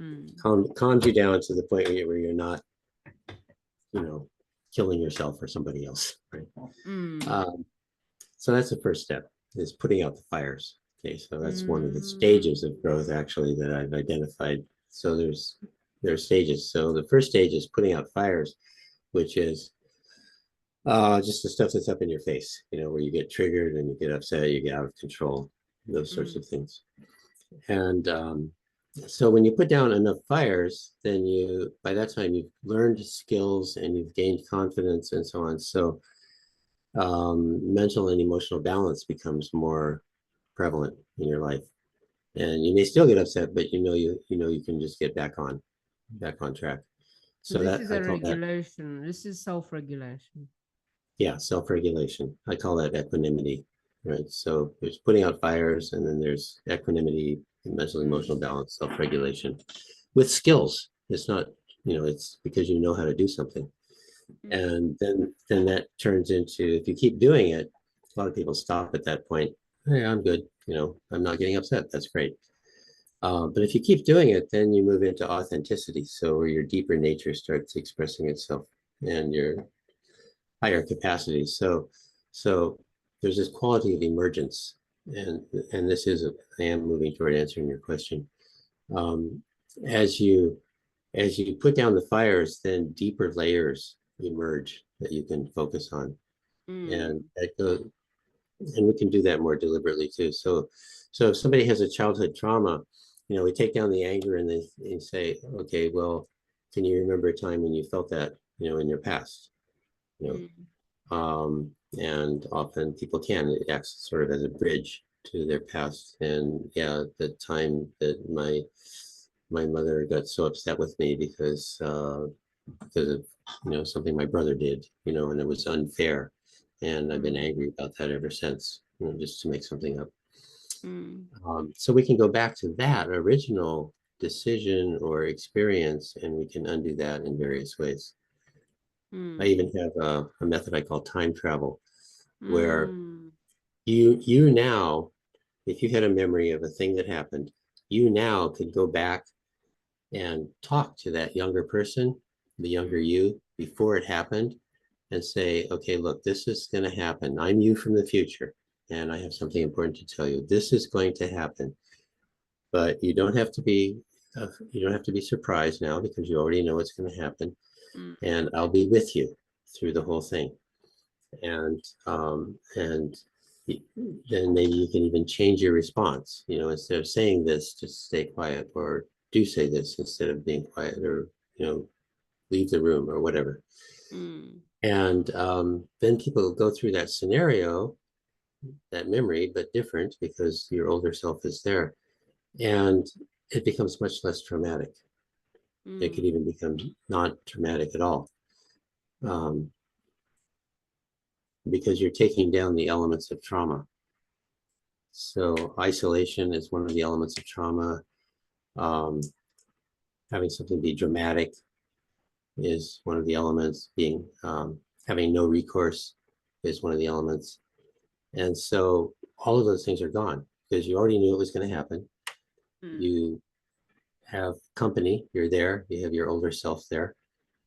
Mm, calms you down to the point where you're not, killing yourself or somebody else. Right. mm, Um, so that's the first step, is putting out the fires. Okay. So that's one of the mm, stages of growth actually that I've identified. So there's stages. So the first stage is putting out fires, which is just the stuff that's up in your face, where you get triggered and you get upset, you get out of control, those sorts mm, of things. And so when you put down enough fires, then you, by that time, you've learned skills and you've gained confidence and so on. So mental and emotional balance becomes more prevalent in your life. And you may still get upset, but you can just get back on track. So So this that is I a call that, regulation. This is self-regulation. yeah, self-regulation. I call that equanimity, right? So there's putting out fires, and then there's equanimity, mental emotional balance, self-regulation with skills. It's not, it's because you know how to do something. And then that turns into, if you keep doing it, a lot of people stop at that point. Hey, I'm good. I'm not getting upset. That's great. But if you keep doing it, then you move into authenticity. So where your deeper nature starts expressing itself and your higher capacities. So there's this quality of emergence. And this is, I am moving toward answering your question. Um, as you as you put down the fires, then deeper layers emerge that you can focus on. And that goes, and we can do that more deliberately too. So if somebody has a childhood trauma, we take down the anger and they say, okay, well, can you remember a time when you felt that, in your past? You and often people can. It acts sort of as a bridge to their past. And yeah, the time that my mother got so upset with me because of something my brother did, and it was unfair, and I've been angry about that ever since, just to make something up. So we can go back to that original decision or experience, and we can undo that in various ways. I even have a method I call time travel, where you now, if you had a memory of a thing that happened, you now could go back and talk to that younger person, the younger you, before it happened, and say, okay, look, this is going to happen. I'm you from the future, and I have something important to tell you. This is going to happen, but you don't have to be surprised now because you already know what's going to happen, and I'll be with you through the whole thing. And then maybe you can even change your response. Instead of saying this, just stay quiet, or do say this instead of being quiet, or leave the room or whatever. And then people go through that scenario, that memory, but different because your older self is there, and it becomes much less traumatic. It could even become not traumatic at all. Because you're taking down the elements of trauma. So isolation is one of the elements of trauma. Um, having something be dramatic is one of the elements. Having no recourse is one of the elements. And so all of those things are gone because you already knew it was going to happen. You have company, you're there, you have your older self there,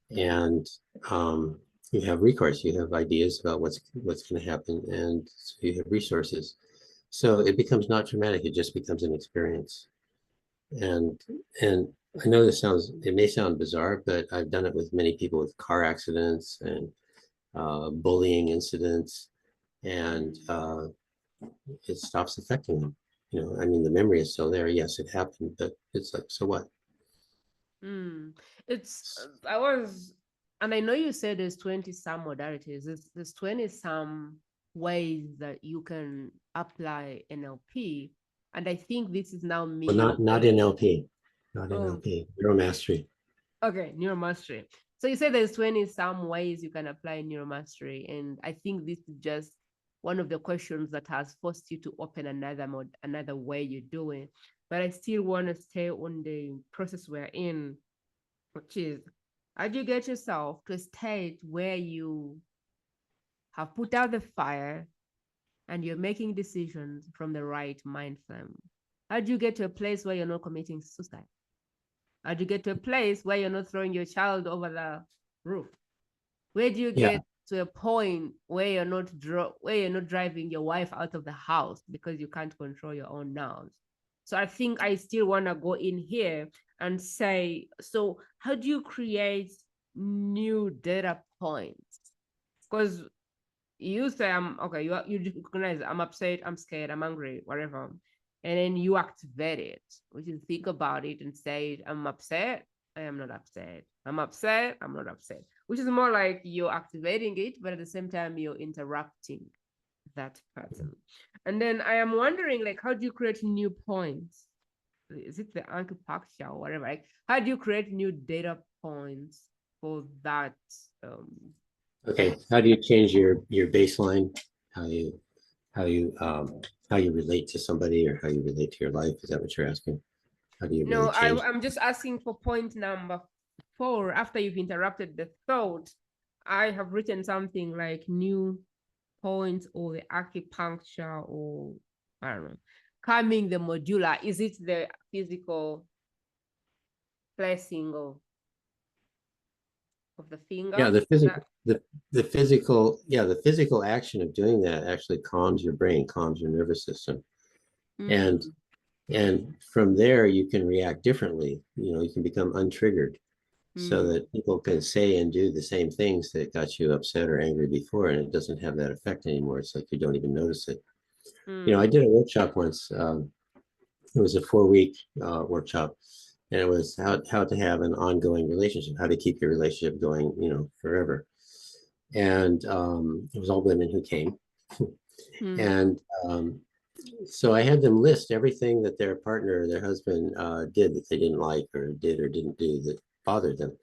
and you have recourse, you have ideas about what's going to happen, and so you have resources. So it becomes not traumatic, it just becomes an experience. And I know it may sound bizarre, but I've done it with many people with car accidents and bullying incidents, and it stops affecting them. I mean, the memory is still there. Yes, it happened, but it's like, so what? It's I was, and I know you said there's 20 some modalities. There's 20 some ways that you can apply NLP, and I think this is now Well, me. not NLP, not Oh, NLP, neuromastery. okay, neuromastery. So you said there's 20 some ways you can apply neuromastery, and I think this is just one of the questions that has forced you to open another way you do it. But I still want to stay on the process we're in, which is how do you get yourself to a state where you have put out the fire and you're making decisions from the right mind frame? How do you get to a place where you're not committing suicide? How do you get to a place where you're not throwing your child over the roof? Where do you Yeah, get to a point where you're not driving your wife out of the house because you can't control your own nerves? So I think I still want to go in here and say, so how do you create new data points? Because you say I'm okay, you recognize I'm upset, I'm scared, I'm angry, whatever. and then you activate it, which is think about it and say, I'm upset, I am not upset. I'm upset, I'm not upset. Which is more like you're activating it, but at the same time, you're interrupting that pattern. And then I am wondering, like, how do you create new points? Is it the acupuncture or whatever? Like, how do you create new data points for that? Okay, how do you change your baseline? How you how you how you relate to somebody or how you relate to your life? Is that what you're asking? How do you really No, change? I'm just asking for point number 4. After you've interrupted the thought, I have written something like new points or the acupuncture or I don't know, calming the modular. Is it the physical placing of the finger? Yeah, the physical action of doing that actually calms your brain, calms your nervous system. And Mm. from there you can react differently. You can become untriggered so Mm. that people can say and do the same things that got you upset or angry before, and it doesn't have that effect anymore. It's like you don't even notice it. I Mm. did a workshop once. It was a 4-week workshop, and it was how to have an ongoing relationship, how to keep your relationship going, forever. And it was all women who came, Mm. and so I had them list everything that their partner or their husband did that they didn't like or did or didn't do that bothered them,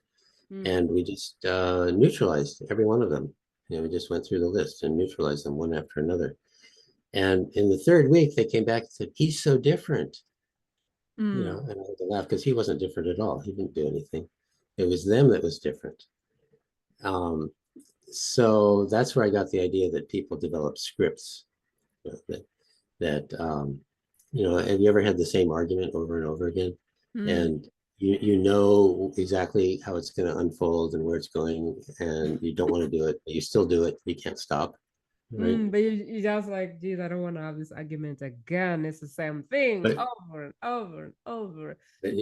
Mm. and we just neutralized every one of them. We just went through the list and neutralized them one after another. And in the 3rd week, they came back and said, "He's so different." Mm. And I had to laugh because he wasn't different at all. He didn't do anything. It was them that was different. Um, so that's where I got the idea that people develop scripts. Have you ever had the same argument over and over again? Mm. And you know exactly how it's going to unfold and where it's going, and you don't want to do it, but you still do it. You can't stop, right? But you just like, geez, I don't want to have this argument again. It's the same thing But over and over and over.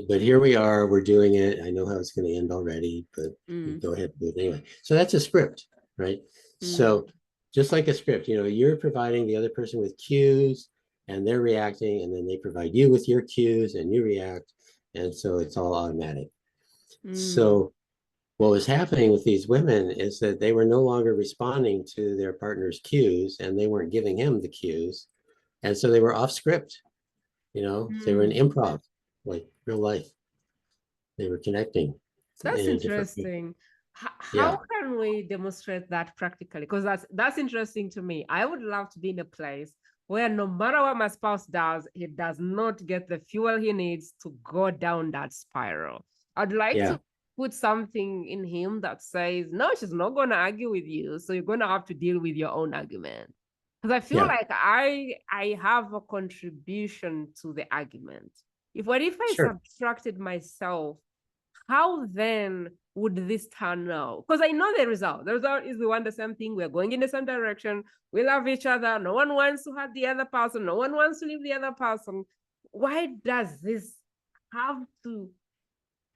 but here we are, we're doing it. I know how it's going to end already, but Mm. go ahead and do it anyway. So that's a script, right? Mm. So just like a script, you're providing the other person with cues and they're reacting, and then they provide you with your cues and you react. And so it's all automatic. Mm. So what was happening with these women is that they were no longer responding to their partner's cues and they weren't giving him the cues. And so they were off script, they were in Mm. improv, like real life. They were connecting That's in a different way. interesting. How Yeah, can we demonstrate that practically? Because that's interesting to me. I would love to be in a place where no matter what my spouse does, he does not get the fuel he needs to go down that spiral. I'd like yeah, to put something in him that says, no, she's not going to argue with you. So you're going to have to deal with your own argument. Because I feel yeah, like I have a contribution to the argument. If I sure. subtracted myself, how then would this turn out? Because I know the result. The result is we want the same thing. We're going in the same direction. We love each other. No one wants to hurt the other person. No one wants to leave the other person. Why does this have to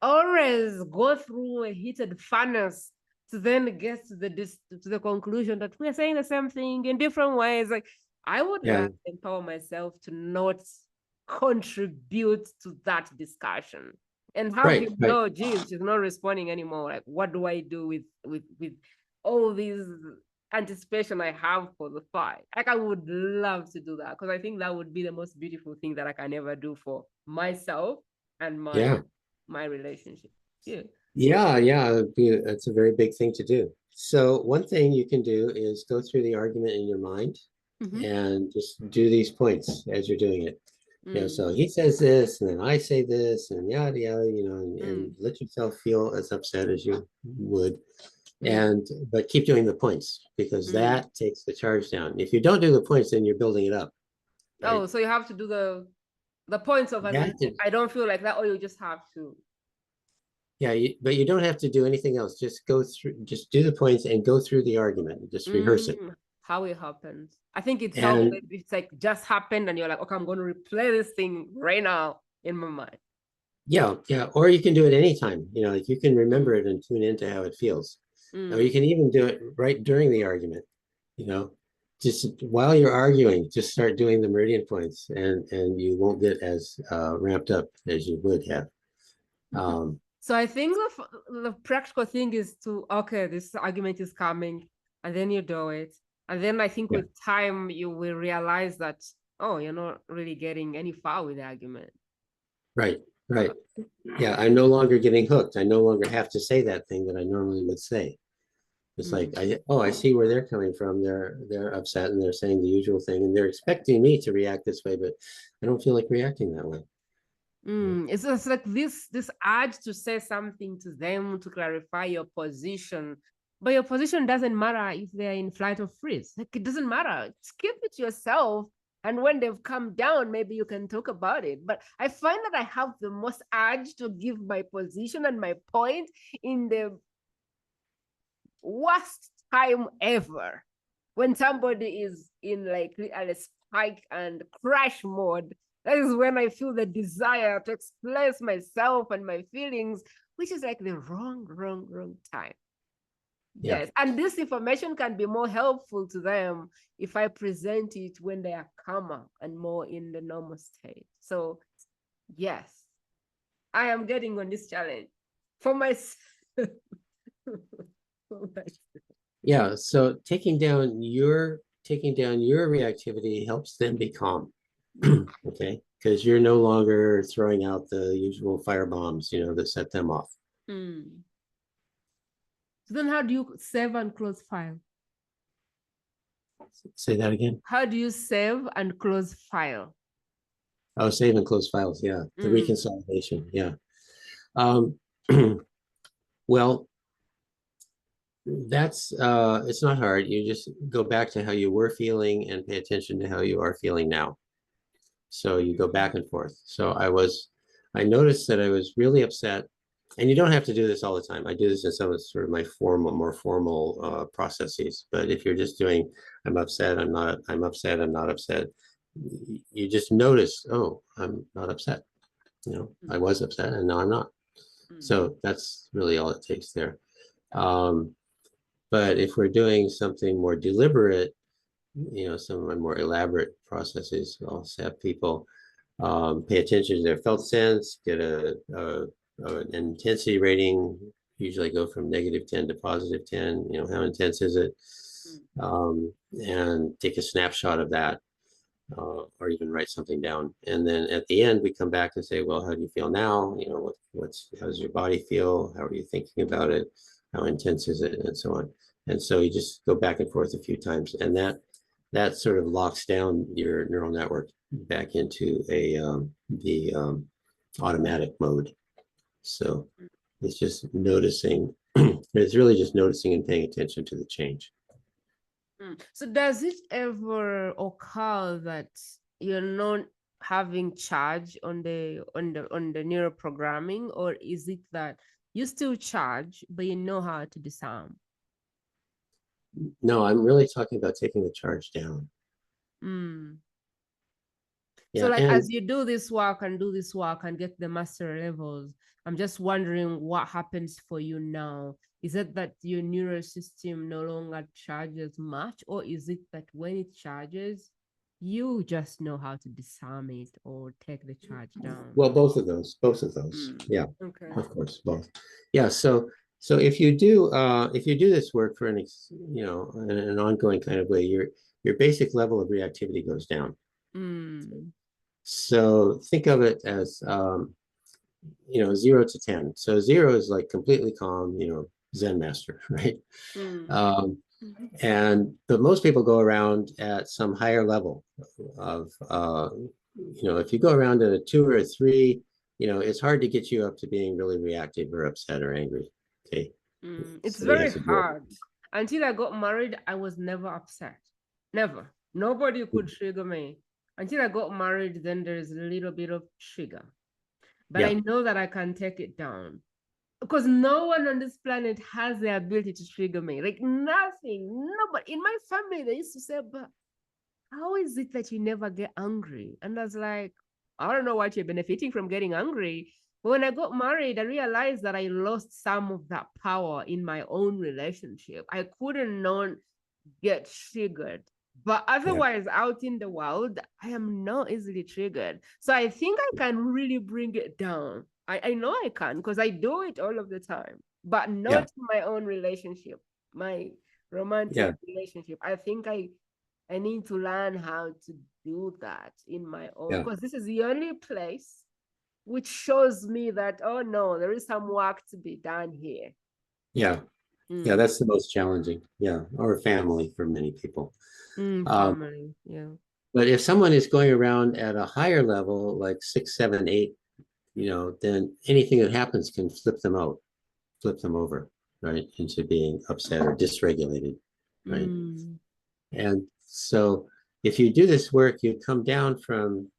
always go through a heated furnace to then get to the conclusion that we're saying the same thing in different ways? Like, I would Yeah, rather empower myself to not contribute to that discussion and have right, him right. know, geez, she's not responding anymore. Like, what do I do with all these anticipation I have for the fight? Like, I would love to do that because I think that would be the most beautiful thing that I can ever do for myself and my Yeah, relationship. Yeah. yeah. It's a very big thing to do. So one thing you can do is go through the argument in your mind Mm-hmm. and just do these points as you're doing it. Mm. So he says this, and then I say this, and yada yada, and Mm. let yourself feel as upset as you would, Mm. but keep doing the points because Mm. that takes the charge down. If you don't do the points, then you're building it up, right? Oh, so you have to do the points of as in That is, I don't feel like that, or you just have to. yeah, but you don't have to do anything else. Just do the points and go through the argument. Just rehearse it. How it happens. I think it's helpful And if it's like just happened and you're like, okay, I'm going to replay this thing right now in my mind. yeah, yeah. Or you can do it anytime. Like you can remember Mm. it and tune into how it feels. Or you Mm. can even do it right during the argument, you know. just while you're arguing, just start doing the meridian points, and you won't get as ramped up as you would have. So I think the practical thing is to, okay, this argument is coming, and then you do it. And then I think Yeah. with time, you will realize that, oh, you're not really getting any far with the argument. Right, right. Yeah, I'm no longer getting hooked. I no longer have to say that thing that I normally would say. It's like, I see where they're coming from. They're upset and they're saying the usual thing, and they're expecting me to react this way, but I don't feel like reacting that way. It's just like this urge to say something to them to clarify your position, but your position doesn't matter if they're in flight or freeze. Like, it doesn't matter. Just keep it to yourself, and when they've come down, maybe you can talk about it. But I find that I have the most urge to give my position and my point in the worst time ever, when somebody is in like a spike and crash mode. That is when I feel the desire to express myself and my feelings, which is like the wrong time. Yeah. Yes. And this information can be more helpful to them if I present it when they are calmer and more in the normal state. So yes, I am getting on this challenge for myself. Yeah. So taking down your reactivity helps them be calm. Okay. Because you're no longer throwing out the usual fire bombs, that set them off. So then how do you save and close file? Say that again. How do you save and close file? Oh, save and close files. Yeah. The reconsolidation. Yeah. Well, that's it's not hard. You just go back to how you were feeling and pay attention to how you are feeling now. So you go back and forth. So I noticed that I was really upset, and you don't have to do this all the time. I do this in some of sort of my more formal processes. But if you're just doing, I'm upset, I'm upset, I'm not upset, you just notice, oh, I'm not upset. I was upset and now I'm not. So that's really all it takes there. But if we're doing something more deliberate, some of my more elaborate processes, I'll have people pay attention to their felt sense, get an intensity rating, usually go from -10 to +10, how intense is it? And take a snapshot of that, or even write something down. And then at the end, we come back and say, well, how do you feel now? How does your body feel? How are you thinking about it? How intense is it? And so on. And so you just go back and forth a few times, and that sort of locks down your neural network back into the automatic mode. So it's just noticing. It's really just noticing and paying attention to the change. So does it ever occur that you're not having charge on the neuroprogramming, or is it that you still charge but you know how to disarm? No, I'm really talking about taking the charge down. So like, as you do this work and get the master levels, I'm just wondering what happens for you now. Is it that your neural system no longer charges much, or is it that when it charges, you just know how to disarm it or take the charge down? Well, both of those. Yeah, okay. Of course, both. Yeah, so if you do this work for an ongoing kind of way, your basic level of reactivity goes down. So think of it as 0 to 10. So 0 is like completely calm, Zen master, right? But most people go around at some higher level of if you go around at a 2 or a 3, it's hard to get you up to being really reactive or upset or angry. Okay. It's very hard. Until I got married, I was never upset. Never. Nobody could trigger me. Until I got married, then there's a little bit of trigger. But I know that I can take it down, because no one on this planet has the ability to trigger me. Like, nothing. Nobody. In my family, they used to say, but how is it that you never get angry? And I was like, I don't know what you're benefiting from getting angry. But when I got married, I realized that I lost some of that power in my own relationship. I couldn't not get triggered But Yeah. otherwise, out in the world, I am not easily triggered. So I think I can really bring it down. I know I can because I do it all of the time, but Yeah. not in my own relationship, my romantic Yeah. relationship. I think I need to learn how to do that in my own, Yeah. because this is the only place which shows me that, oh no, there is some work to be done here. Yeah. Yeah. Mm. That's the most challenging. Yeah. Or family for many people. Um, Family, yeah. but if someone is going around at a higher level, like 6, 7, 8, then anything that happens can flip them out, flip them over, right, into being upset or dysregulated, right? Mm. And so if you do this work, you come down from,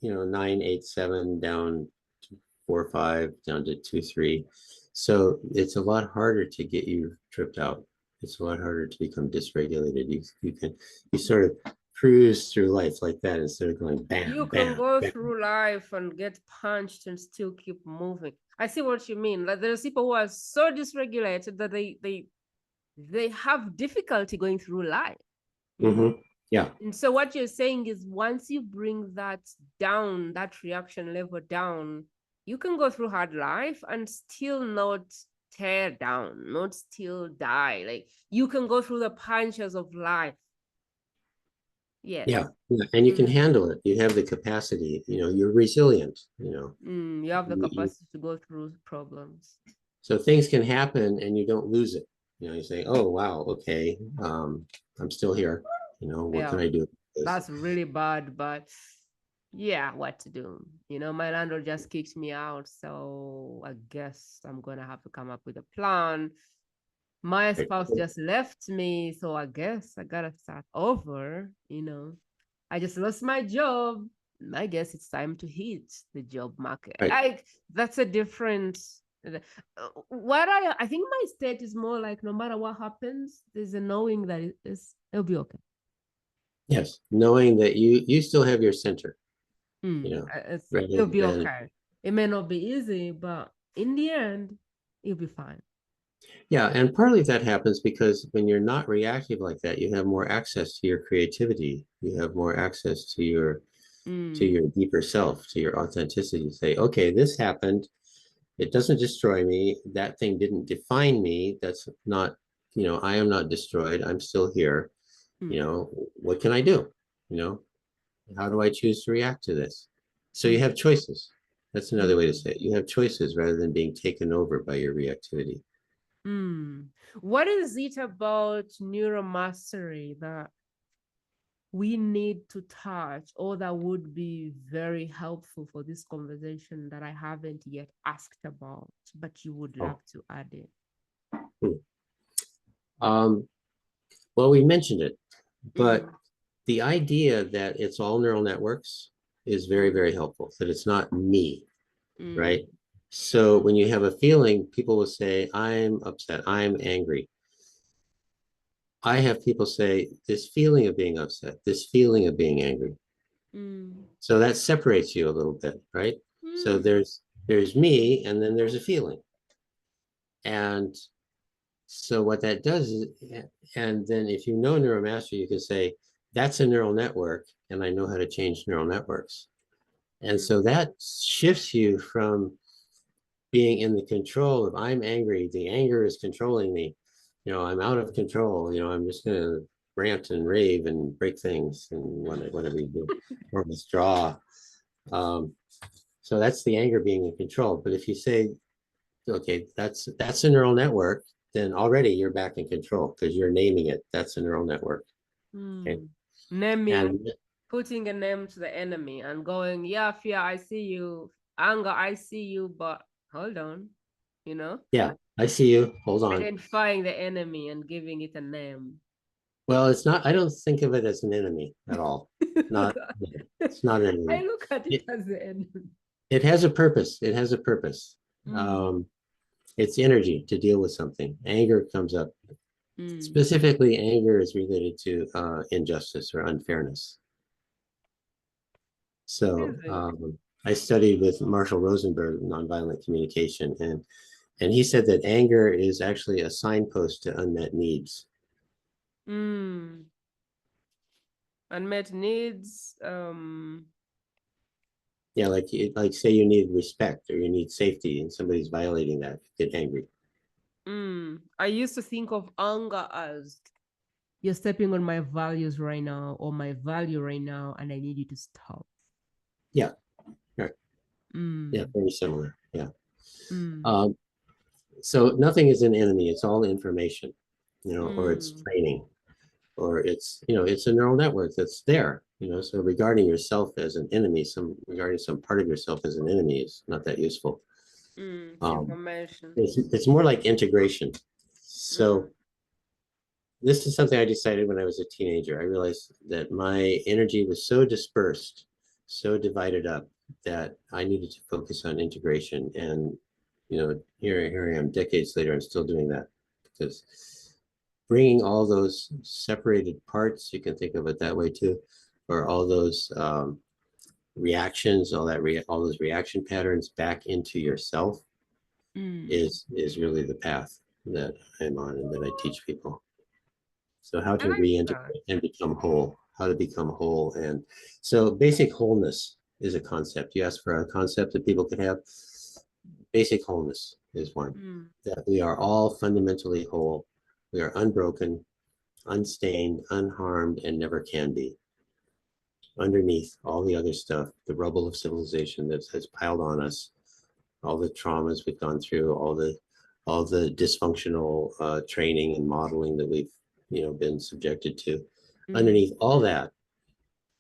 9, 8, 7 down to 4, 5, down to 2, 3. So it's a lot harder to get you tripped out. It's a lot harder to become dysregulated. You sort of cruise through life like that instead of going You bam, can bam, go bam. through life and get punched and still keep moving. I see what you mean. Like there's people who are so dysregulated that they have difficulty going through life. Yeah. And so what you're saying is once you bring that down, that reaction level down, you can go through hard life and still not tear down, not still die. Like you can go through the punches of life. Yes. Yeah. And you can handle it. You have the capacity, you're resilient, You have the capacity to go through problems. So things can happen and you don't lose it. You say, oh, wow, okay, I'm still here. What can I do? That's really bad, but yeah, what to do? My landlord just kicked me out, so I guess I'm gonna have to come up with a plan. My spouse just left me, so I guess I gotta start over. I just lost my job. I guess it's time to hit the job market. Right. That's a different. What I think my state is more like no matter what happens, there's a knowing that it'll be okay. Yes, knowing that you still have your center. It'll be okay. It may not be easy, but in the end, it'll be fine. Yeah, and partly that happens because when you're not reactive like that, you have more access to your creativity. You have more access to your deeper self, to your authenticity. Say, okay, this happened. It doesn't destroy me. That thing didn't define me. That's not, I am not destroyed. I'm still here. What can I do? How do I choose to react to this? So you have choices. That's another way to say it. You have choices rather than being taken over by your reactivity. What is it about neuromastery that we need to touch, or that would be very helpful for this conversation that I haven't yet asked about, but you would love to add it? Well, we mentioned it, but the idea that it's all neural networks is very, very helpful, that it's not me, right? So when you have a feeling, people will say, I'm upset, I'm angry. I have people say this feeling of being upset, this feeling of being angry. So that separates you a little bit, right? So there's me, and then there's a feeling. And so what that does is, and then if you know neuromastery, you can say, that's a neural network, and I know how to change neural networks. And so that shifts you from being in the control of I'm angry, the anger is controlling me. I'm out of control. I'm just going to rant and rave and break things and whatever you do, or withdraw. So that's the anger being in control. But if you say, okay, that's a neural network, then already you're back in control because you're naming it. That's a neural network. Okay. Naming, putting a name to the enemy and going, yeah, fear, I see you. Anger, I see you, but hold on, Yeah, I see you. Hold on. Identifying the enemy and giving it a name. Well, it's not, I don't think of it as an enemy at all. It's not an enemy. I look at it as the enemy. It has a purpose. It has a purpose. It's energy to deal with something. Anger comes up. Specifically, anger is related to injustice or unfairness. So I studied with Marshall Rosenberg, nonviolent communication, and he said that anger is actually a signpost to unmet needs. Unmet needs. Yeah, like say you need respect or you need safety and somebody's violating that, get angry. I used to think of anger as you're stepping on my values right now or my value right now, and I need you to stop. Yeah, right. Yeah, very similar. Yeah. So nothing is an enemy. It's all information, or it's training, or it's, it's a neural network that's there, so regarding yourself as an enemy, regarding some part of yourself as an enemy is not that useful. Information. It's more like integration. So this is something I decided when I was a teenager. I realized that my energy was so dispersed, so divided up, that I needed to focus on integration. And, here I am decades later, I'm still doing that, because bringing all those separated parts, you can think of it that way too, or all those reactions, all those reaction patterns back into yourself is really the path that I'm on and that I teach people. So how to reintegrate and become whole, how to become whole. And so basic wholeness is a concept. You asked for a concept that people could have. Basic wholeness is one, that we are all fundamentally whole. We are unbroken, unstained, unharmed, and never can be. Underneath all the other stuff, the rubble of civilization that has piled on us, all the traumas we've gone through, all the dysfunctional training and modeling that we've been subjected to. Underneath all that,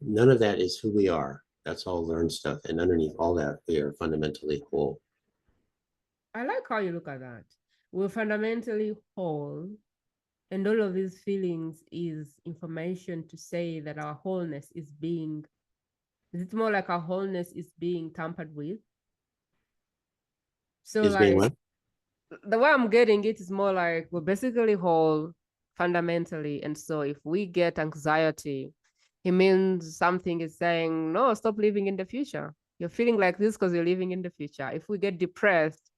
none of that is who we are. That's all learned stuff. And underneath all that, we are fundamentally whole. I like how you look at that. We're fundamentally whole, and all of these feelings is information to say that our wholeness is it more like our wholeness is being tampered with? So is being what? The way I'm getting it is more like we're basically whole fundamentally. And so if we get anxiety, it means something is saying, no, stop living in the future. You're feeling like this because you're living in the future. If we get depressed,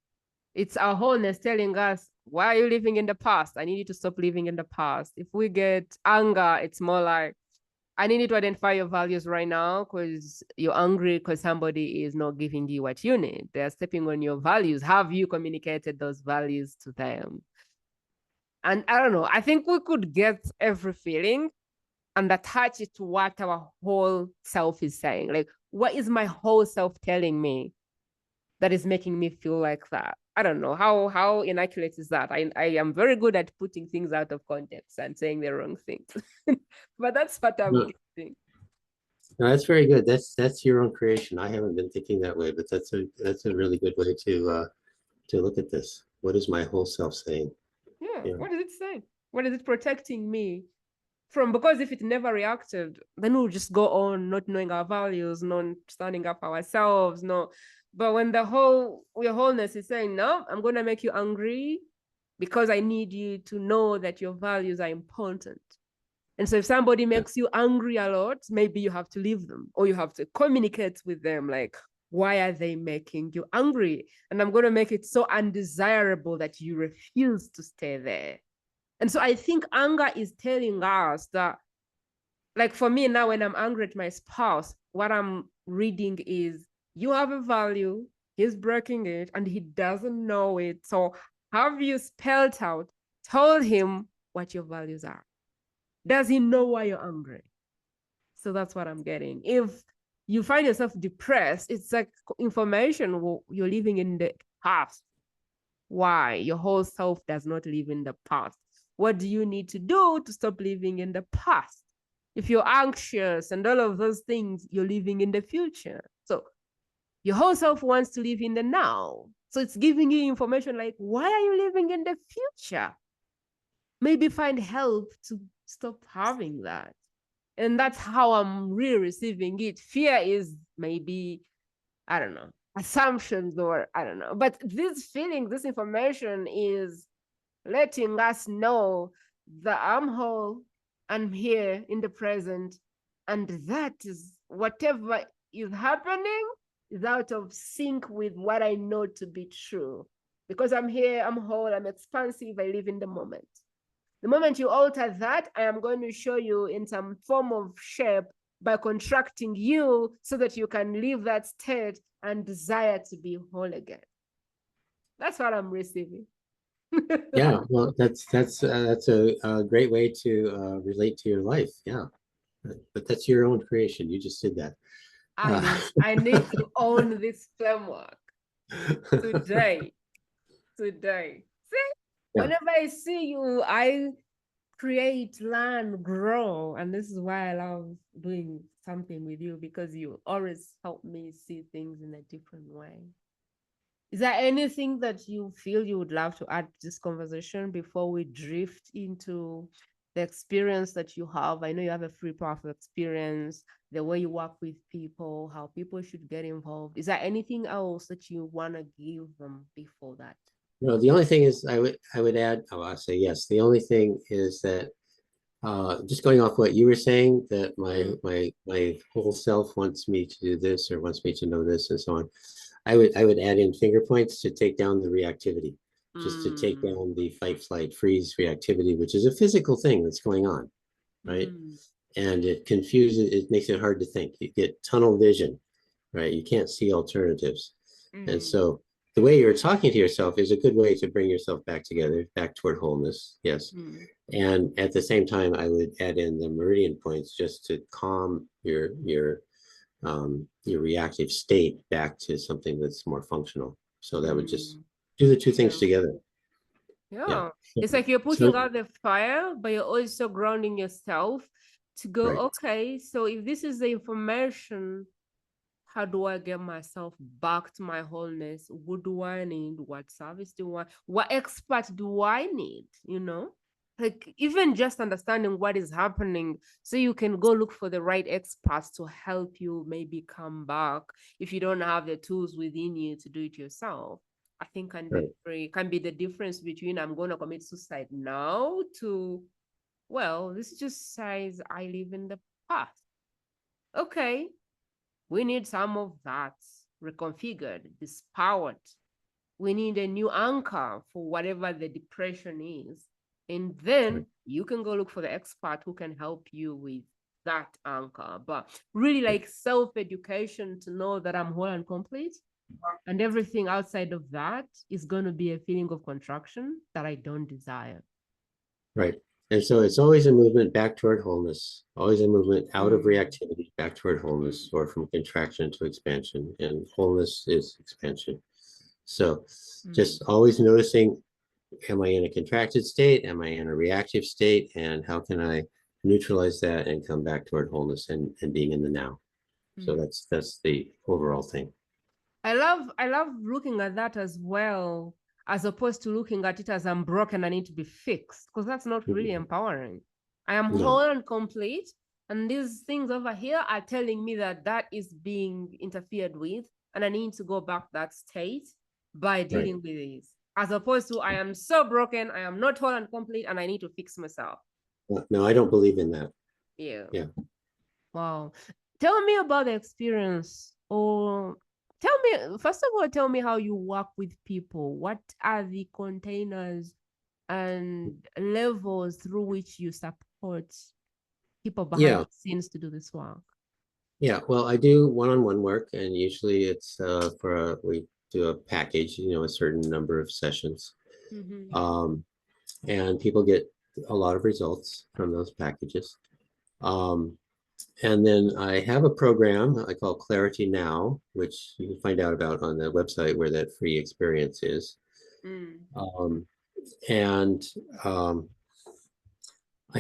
it's our wholeness telling us, why are you living in the past? I need you to stop living in the past. If we get anger, it's more like, I need you to identify your values right now because you're angry because somebody is not giving you what you need. They're stepping on your values. Have you communicated those values to them? And I don't know, I think we could get every feeling and attach it to what our whole self is saying. Like, what is my whole self telling me that is making me feel like that? I don't know. How inaccurate is that? I am very good at putting things out of context and saying the wrong things. But that's what I'm getting. No, that's very good. That's your own creation. I haven't been thinking that way, but that's a really good way to look at this. What is my whole self saying? Yeah. What does it say? What is it protecting me from? Because if it never reacted, then we'll just go on not knowing our values, not standing up for ourselves, no. But when your wholeness is saying, no, I'm going to make you angry because I need you to know that your values are important. And so if somebody makes you angry a lot, maybe you have to leave them or you have to communicate with them like, why are they making you angry? And I'm going to make it so undesirable that you refuse to stay there. And so I think anger is telling us that, like for me now, when I'm angry at my spouse, what I'm reading is, you have a value, he's breaking it, and he doesn't know it. So have you spelled out, told him what your values are? Does he know why you're angry? So that's what I'm getting. If you find yourself depressed, it's like information you're living in the past. Why? Your whole self does not live in the past. What do you need to do to stop living in the past? If you're anxious and all of those things, you're living in the future. So your whole self wants to live in the now. So it's giving you information like, why are you living in the future? Maybe find help to stop having that. And that's how I'm really receiving it. Fear is maybe, I don't know, assumptions or I don't know. But this feeling, this information is letting us know that I'm whole, I'm here in the present, and that is whatever is happening is out of sync with what I know to be true. Because I'm here, I'm whole, I'm expansive, I live in the moment. The moment you alter that, I am going to show you in some form of shape by contracting you so that you can leave that state and desire to be whole again. That's what I'm receiving. Yeah, well, that's a great way to relate to your life. Yeah, but that's your own creation. You just did that. I need to own this framework today. Today. See, Yeah. whenever I see you, I create, learn, grow. And this is why I love doing something with you, because you always help me see things in a different way. Is there anything that you feel you would love to add to this conversation before we drift into the experience that you have? I know you have a free, powerful experience, the way you work with people, how people should get involved. Is there anything else that you want to give them before that? No, the only thing is I would add, oh, I'll say yes. The only thing is that just going off what you were saying, that my whole self wants me to do this or wants me to know this and so on. I would add in finger points to take down the reactivity, just to take down the fight, flight, freeze reactivity, which is a physical thing that's going on, right? And it confuses, it makes it hard to think. You get tunnel vision, right? You can't see alternatives. And so the way you're talking to yourself is a good way to bring yourself back together, back toward wholeness. Yes. And at the same time, I would add in the meridian points just to calm your reactive state back to something that's more functional. So that would just do the two things together. Yeah. It's like you're putting out the fire, but you're also grounding yourself to go, okay, so if this is the information, how do I get myself back to my wholeness? What do I need? What service do I, what expert do I need? You know, like even just understanding what is happening so you can go look for the right experts to help you maybe come back if you don't have the tools within you to do it yourself. I think can be the difference between I'm going to commit suicide now to, well, this just says I live in the past. Okay, we need some of that reconfigured, dispowered. We need a new anchor for whatever the depression is. And then you can go look for the expert who can help you with that anchor. But really like self-education to know that I'm whole and complete. And everything outside of that is going to be a feeling of contraction that I don't desire. Right. And so it's always a movement back toward wholeness, always a movement out of reactivity back toward wholeness, or from contraction to expansion. And wholeness is expansion. So just always noticing, am I in a contracted state? Am I in a reactive state? And how can I neutralize that and come back toward wholeness and being in the now? So that's the overall thing. I love looking at that as well, as opposed to looking at it as I'm broken, I need to be fixed, because that's not really empowering. I am whole and complete, and these things over here are telling me that that is being interfered with, and I need to go back that state by dealing with this, as opposed to I am so broken, I am not whole and complete, and I need to fix myself. No, I don't believe in that. Yeah. Wow. Tell me about the experience, or tell me, first of all, tell me how you work with people. What are the containers and levels through which you support people behind the scenes to do this work? Yeah, well, I do one-on-one work, and usually it's we do a package, a certain number of sessions. And people get a lot of results from those packages. And then I have a program I call Clarity Now, which you can find out about on the website where that free experience is. I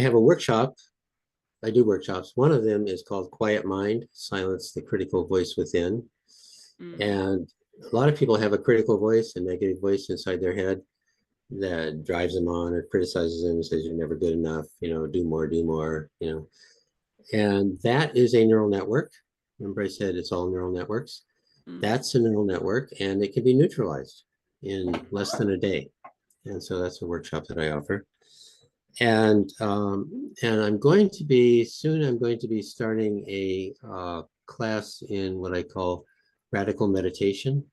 have a workshop. I do workshops. One of them is called Quiet Mind, Silence the Critical Voice Within. And a lot of people have a critical voice, a negative voice inside their head that drives them on or criticizes them and says, you're never good enough, do more, And that is a neural network. Remember I said it's all neural networks. That's a neural network, and it can be neutralized in less than a day. And so that's a workshop that I offer. And I'm going to be starting a class in what I call radical meditation.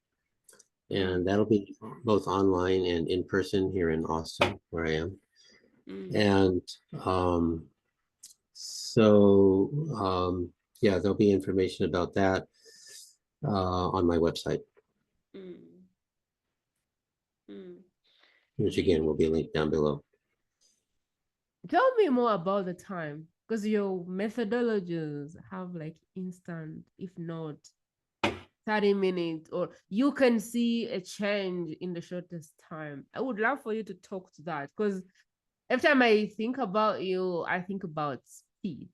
And that'll be both online and in person here in Austin, where I am. And yeah, there'll be information about that on my website, which again will be linked down below. Tell me more about the time, because your methodologies have like instant, if not 30 minutes, or you can see a change in the shortest time. I would love for you to talk to that, because every time I think about you, I think about speed.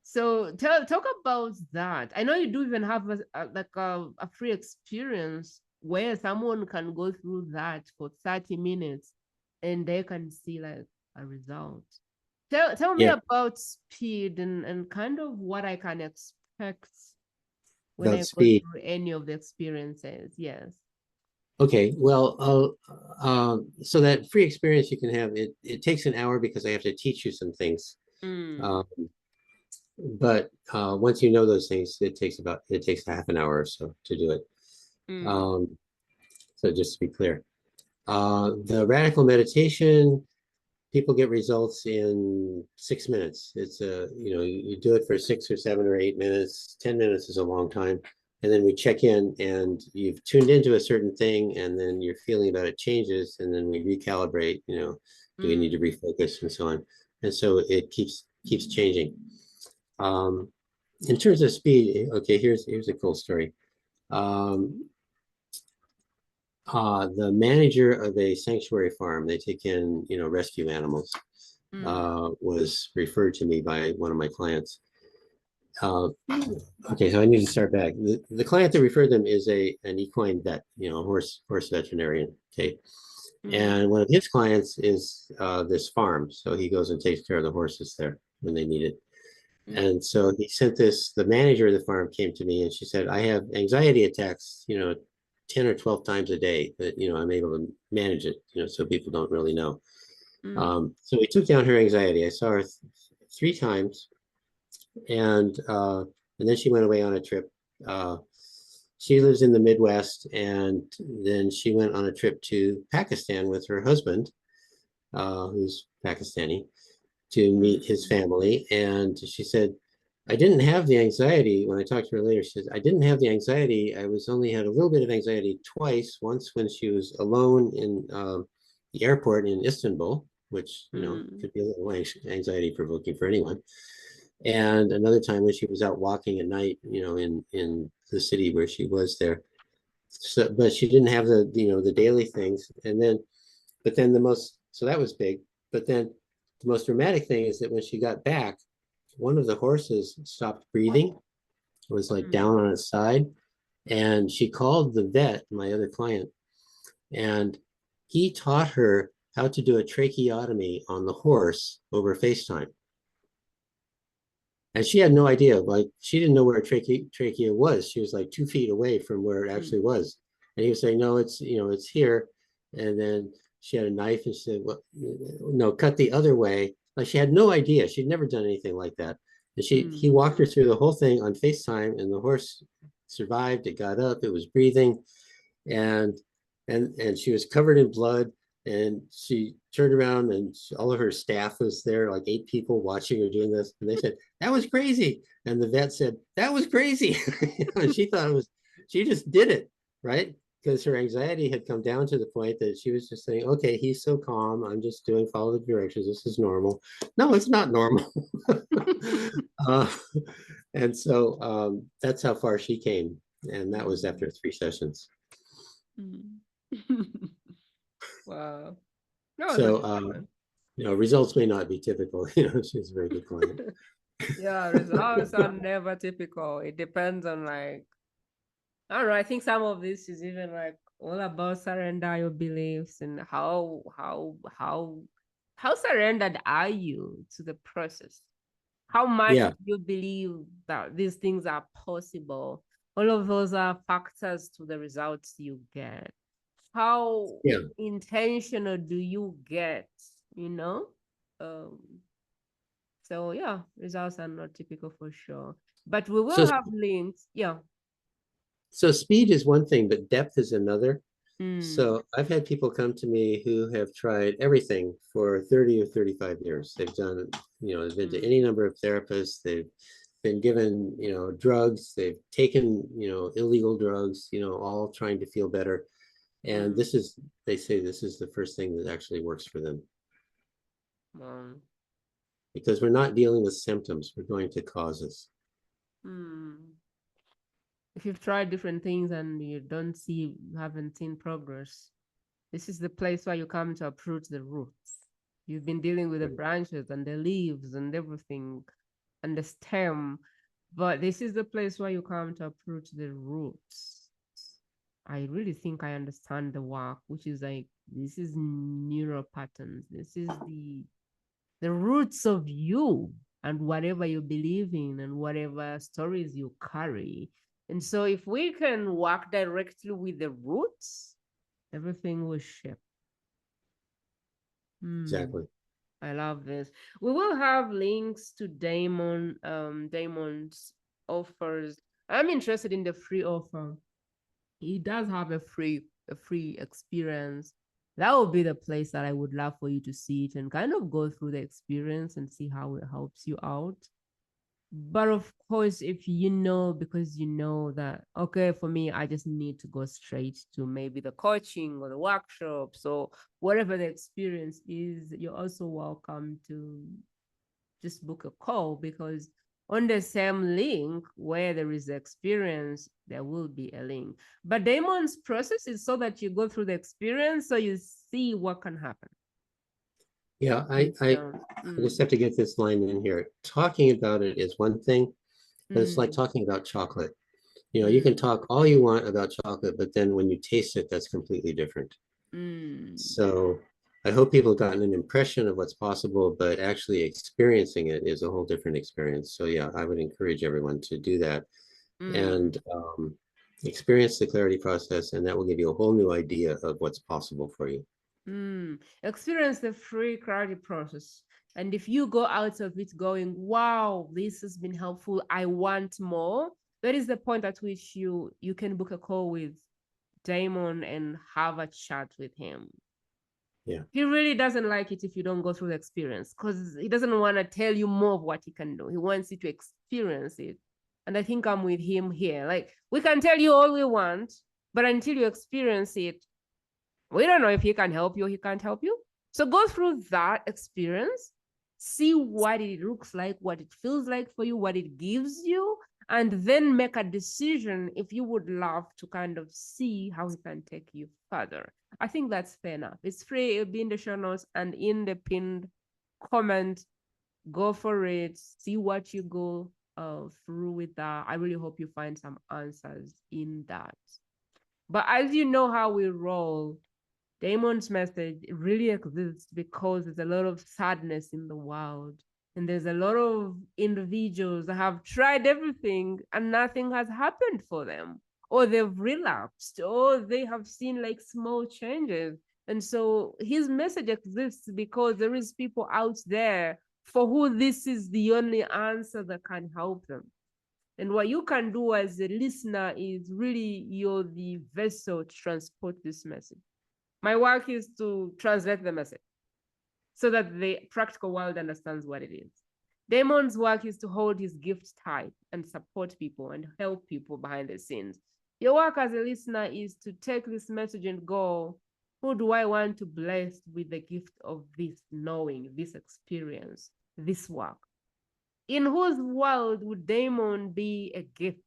So talk about that. I know you do even have a free experience where someone can go through that for 30 minutes and they can see like a result. Tell me about speed and kind of what I can expect when I go through any of the experiences. Yes. Okay, well, so that free experience you can have, it takes an hour because I have to teach you some things. But once you know those things, it takes half an hour or so to do it. So just to be clear, the radical meditation, people get results in 6 minutes. It's you do it for 6 or 7 or 8 minutes. 10 minutes is a long time. And then we check in and you've tuned into a certain thing and then your feeling about it changes. And then we recalibrate, do we need to refocus and so on. And so it keeps changing. In terms of speed, okay, here's a cool story. The manager of a sanctuary farm, they take in, rescue animals, was referred to me by one of my clients. Okay, so I need to start back. The client that referred them is an equine vet, horse veterinarian. Okay, and one of his clients is this farm, so he goes and takes care of the horses there when they need it. And so he sent the manager of the farm came to me and she said, I have anxiety attacks, 10 or 12 times a day, but I'm able to manage it, so people don't really know. So we took down her anxiety. I saw her 3 times. And then she went away on a trip. She lives in the Midwest, and then she went on a trip to Pakistan with her husband, who's Pakistani, to meet his family. And she said, I didn't have the anxiety. When I talked to her later, she said, I didn't have the anxiety. I only had a little bit of anxiety twice. Once when she was alone in the airport in Istanbul, which could be a little anxiety provoking for anyone. And another time when she was out walking at night, in the city where she was there. So, but she didn't have the daily things. And then, so that was big. But then the most dramatic thing is that when she got back, one of the horses stopped breathing. It was like down on its side. And she called the vet, my other client, and he taught her how to do a tracheotomy on the horse over FaceTime. And she had no idea, like she didn't know where a trachea was. She was like 2 feet away from where it actually was. And he was saying, no, it's here. And then she had a knife and she said, well, no, cut the other way. Like she had no idea. She'd never done anything like that. And he walked her through the whole thing on FaceTime, and the horse survived. It got up, it was breathing, and she was covered in blood. And she turned around and all of her staff was there, like 8 people watching her doing this. And they said, that was crazy. And the vet said, that was crazy. And she thought she just did it, right? Because her anxiety had come down to the point that she was just saying, okay, he's so calm. I'm just follow the directions. This is normal. No, it's not normal. And so that's how far she came. And that was after 3 sessions. Wow. No, so results may not be typical. She's a very good client. Yeah, results are never typical. It depends on I don't know. I think some of this is even all about surrender your beliefs and how surrendered are you to the process? How much do you believe that these things are possible? All of those are factors to the results you get. How intentional do you get, So yeah, results are not typical for sure. But we will have links. Yeah. So speed is one thing, but depth is another. So I've had people come to me who have tried everything for 30 or 35 years. They've done, they've been to any number of therapists. They've been given, drugs. They've taken, illegal drugs, all trying to feel better. And they say this is the first thing that actually works for them. Because we're not dealing with symptoms, we're going to causes. If you've tried different things and you haven't seen progress, this is the place where you come to uproot the roots. You've been dealing with the branches and the leaves and everything and the stem, but this is the place where you come to uproot the roots. I really think I understand the work, which is like, this is neural patterns. This is the roots of you and whatever you believe in and whatever stories you carry. And so if we can work directly with the roots, everything will shift. Exactly. I love this. We will have links to Daimon's offers. I'm interested in the free offer. He does have a free experience. That would be the place that I would love for you to see it and kind of go through the experience and see how it helps you out. But of course, if because you know that, okay, for me, I just need to go straight to maybe the coaching or the workshops or whatever the experience is, you're also welcome to just book a call, because on the same link where there is the experience, there will be a link. But Daimon's process is so that you go through the experience so you see what can happen. Yeah, I just have to get this line in here. Talking about it is one thing, but it's like talking about chocolate. You can talk all you want about chocolate, but then when you taste it, that's completely different. So I hope people have gotten an impression of what's possible, but actually experiencing it is a whole different experience. So yeah, I would encourage everyone to do that and experience the clarity process, and that will give you a whole new idea of what's possible for you. Experience the free clarity process. And if you go out of it going, wow, this has been helpful, I want more, that is the point at which you can book a call with Daimon and have a chat with him. Yeah. He really doesn't like it if you don't go through the experience, because he doesn't want to tell you more of what he can do. He wants you to experience it. And I think I'm with him here. Like, we can tell you all we want, but until you experience it, we don't know if he can help you or he can't help you. So go through that experience, see what it looks like, what it feels like for you, what it gives you, and then make a decision if you would love to kind of see how he can take you further. I think that's fair enough. It's free. It'll be in the show notes and in the pinned comment. Go for it. See what you go through with that. I really hope you find some answers in that. But as you know how we roll, Daimon's message really exists because there's a lot of sadness in the world. And there's a lot of individuals that have tried everything and nothing has happened for them. Or they've relapsed, or they have seen like small changes. And so his message exists because there is people out there for who this is the only answer that can help them. And what you can do as a listener is really, you're the vessel to transport this message. My work is to translate the message so that the practical world understands what it is. Daimon's work is to hold his gift tight and support people and help people behind the scenes. Your work as a listener is to take this message and go, who do I want to bless with the gift of this knowing, this experience, this work? In whose world would Daimon be a gift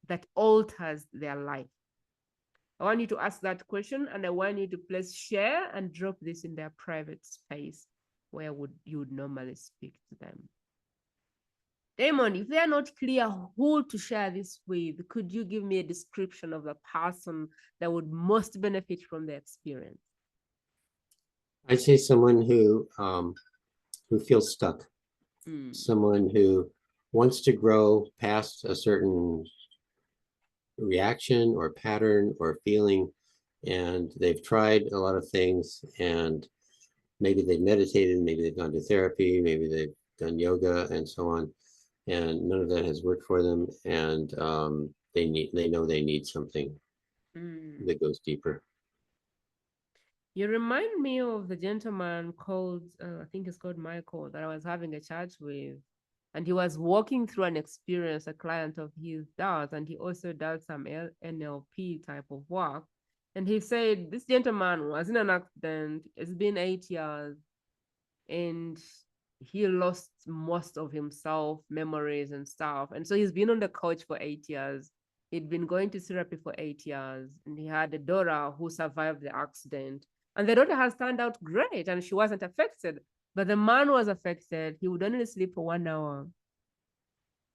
that alters their life? I want you to ask that question, and I want you to please share and drop this in their private space where you would normally speak to them. Daimon, if they are not clear who to share this with, could you give me a description of the person that would most benefit from the experience? I'd say someone who feels stuck, someone who wants to grow past a certain reaction or pattern or feeling, and they've tried a lot of things, and maybe they've meditated, maybe they've gone to therapy, maybe they've done yoga and so on, and none of that has worked for them, and they know they need something. that goes deeper. You remind me of the gentleman called, I think it's called Michael, that I was having a chat with. And he was walking through an experience a client of his does, and he also does some NLP type of work. And he said this gentleman was in an accident. It's been 8 years, and he lost most of himself, memories and stuff. And so he's been on the couch for 8 years. He'd been going to therapy for 8 years, and he had a daughter who survived the accident. And the daughter has turned out great, and she wasn't affected. But the man was affected. He would only sleep for 1 hour.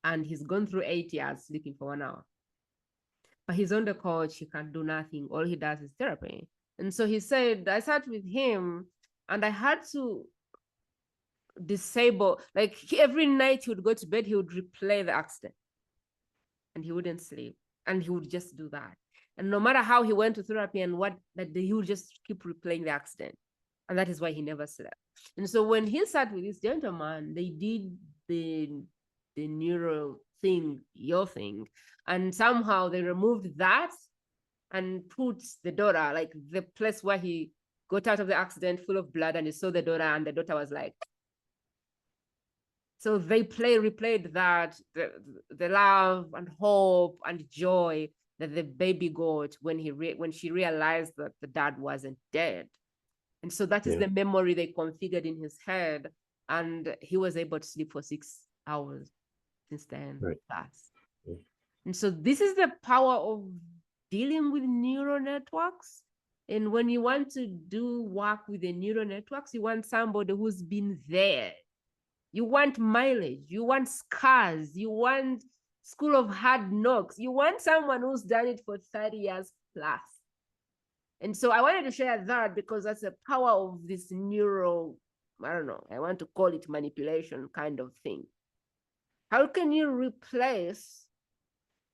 And he's gone through 8 years sleeping for 1 hour. But he's on the couch, he can't do nothing. All he does is therapy. And so he said, I sat with him and I had to disable, like every night he would go to bed, he would replay the accident. And he wouldn't sleep. And he would just do that. And no matter how he went to therapy and what, that he would just keep replaying the accident. And that is why he never slept. And so when he sat with this gentleman, they did the neuro thing, your thing. And somehow they removed that and put the daughter, like the place where he got out of the accident full of blood, and he saw the daughter, and the daughter was like, so they replayed that, the love and hope and joy that the baby got when she realized that the dad wasn't dead. And so that is the memory they configured in his head. And he was able to sleep for 6 hours since then. Right. And so this is the power of dealing with neural networks. And when you want to do work with the neural networks, you want somebody who's been there. You want mileage, you want scars, you want school of hard knocks, you want someone who's done it for 30 years plus. And so I wanted to share that because that's the power of this neural, I don't know, I want to call it manipulation kind of thing. How can you replace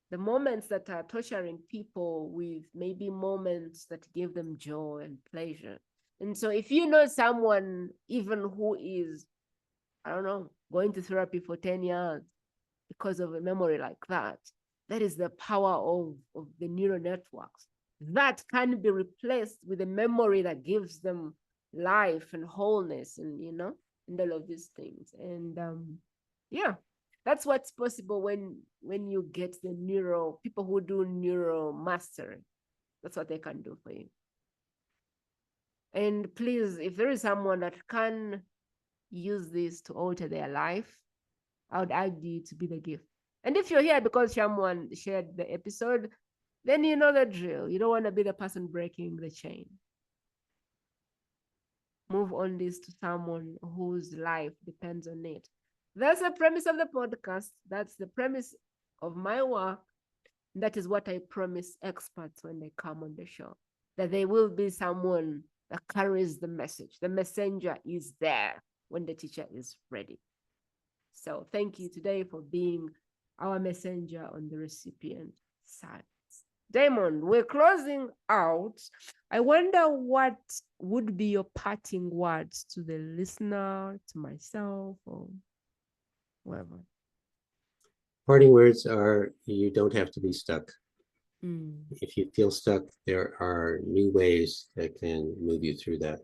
the moments that are torturing people with maybe moments that give them joy and pleasure? And so if you know someone even who is, I don't know, going to therapy for 10 years because of a memory like that, that is the power of the neural networks. That can be replaced with a memory that gives them life and wholeness and, and all of these things. And that's what's possible when you get the people who do neural mastery. That's what they can do for you. And please, if there is someone that can use this to alter their life, I would urge you to be the gift. And if you're here because someone shared the episode, then you know the drill. You don't want to be the person breaking the chain. Move on this to someone whose life depends on it. That's the premise of the podcast. That's the premise of my work. That is what I promise experts when they come on the show, that there will be someone that carries the message. The messenger is there when the teacher is ready. So thank you today for being our messenger on the recipient side. Daimon, we're closing out. I wonder what would be your parting words to the listener, to myself, or whoever. Parting words are, you don't have to be stuck. Mm. If you feel stuck, there are new ways that can move you through that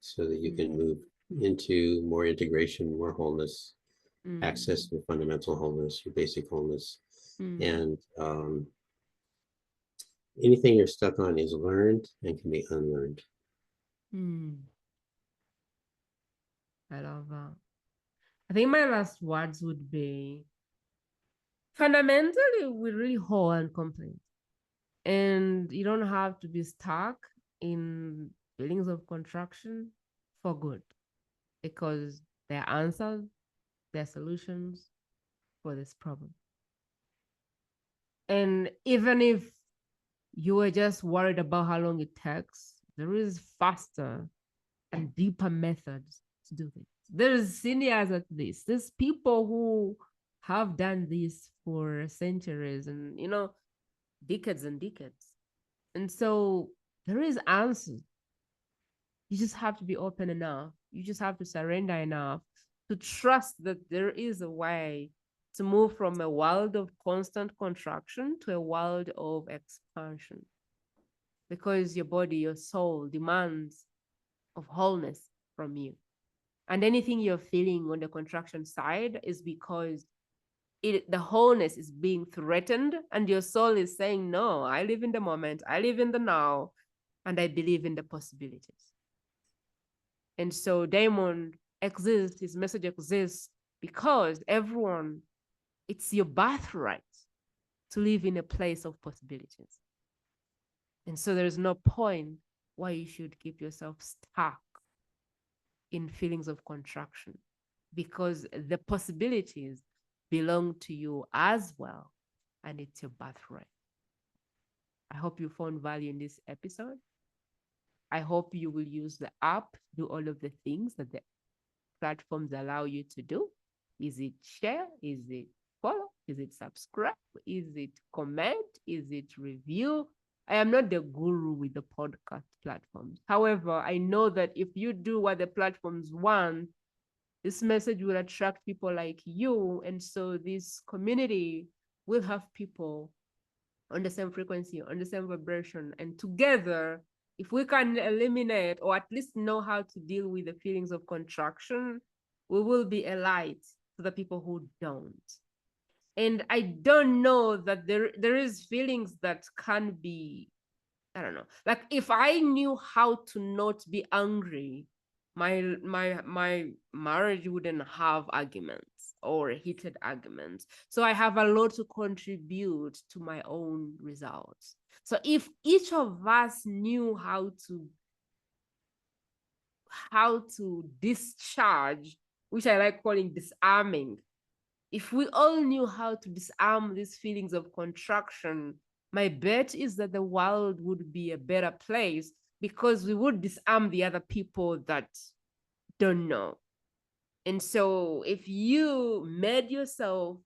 so that you can move into more integration, more wholeness, access to fundamental wholeness, your basic wholeness. And anything you're stuck on is learned and can be unlearned. I love that. I think my last words would be, fundamentally, we're really whole and complete. And you don't have to be stuck in feelings of contraction for good, because there are answers, there are solutions for this problem. And even if you were just worried about how long it takes, there is faster and deeper methods to do this. There's seniors at this. There's people who have done this for centuries and, decades and decades. And so there is answers. You just have to be open enough. You just have to surrender enough to trust that there is a way to move from a world of constant contraction to a world of expansion. because your body, your soul demands of wholeness from you. And anything you're feeling on the contraction side is because the wholeness is being threatened, and your soul is saying, no, I live in the moment, I live in the now, and I believe in the possibilities. And so Daimon exists, his message exists because everyone, it's your birthright to live in a place of possibilities. And so there's no point why you should keep yourself stuck in feelings of contraction, because the possibilities belong to you as well, and it's your birthright. I hope you found value in this episode. I hope you will use the app, do all of the things that the platforms allow you to do. Is it share? Is it follow? Is it subscribe? Is it comment? Is it review? I am not the guru with the podcast platforms. However, I know that if you do what the platforms want, this message will attract people like you. And so this community will have people on the same frequency, on the same vibration. And together, if we can eliminate or at least know how to deal with the feelings of contraction, we will be a light to the people who don't. And I don't know that there is feelings that can be, I don't know. Like if I knew how to not be angry, my marriage wouldn't have arguments or heated arguments. So I have a lot to contribute to my own results. So if each of us knew how to discharge, which I like calling disarming, if we all knew how to disarm these feelings of contraction, my bet is that the world would be a better place, because we would disarm the other people that don't know. And so if you made yourself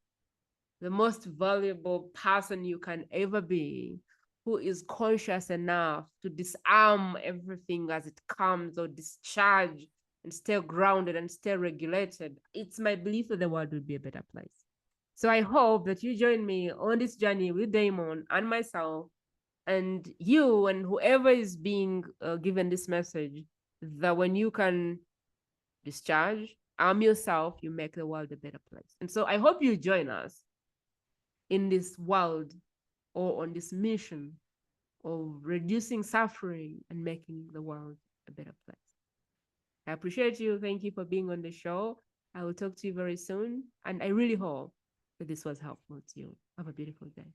the most valuable person you can ever be, who is conscious enough to disarm everything as it comes, or discharge and stay grounded and stay regulated, it's my belief that the world will be a better place. So I hope that you join me on this journey with Daimon and myself, and you and whoever is being given this message, that when you can discharge, arm yourself, you make the world a better place. And so I hope you join us in this world, or on this mission of reducing suffering and making the world a better place. I appreciate you. Thank you for being on the show. I will talk to you very soon. And I really hope that this was helpful to you. Have a beautiful day.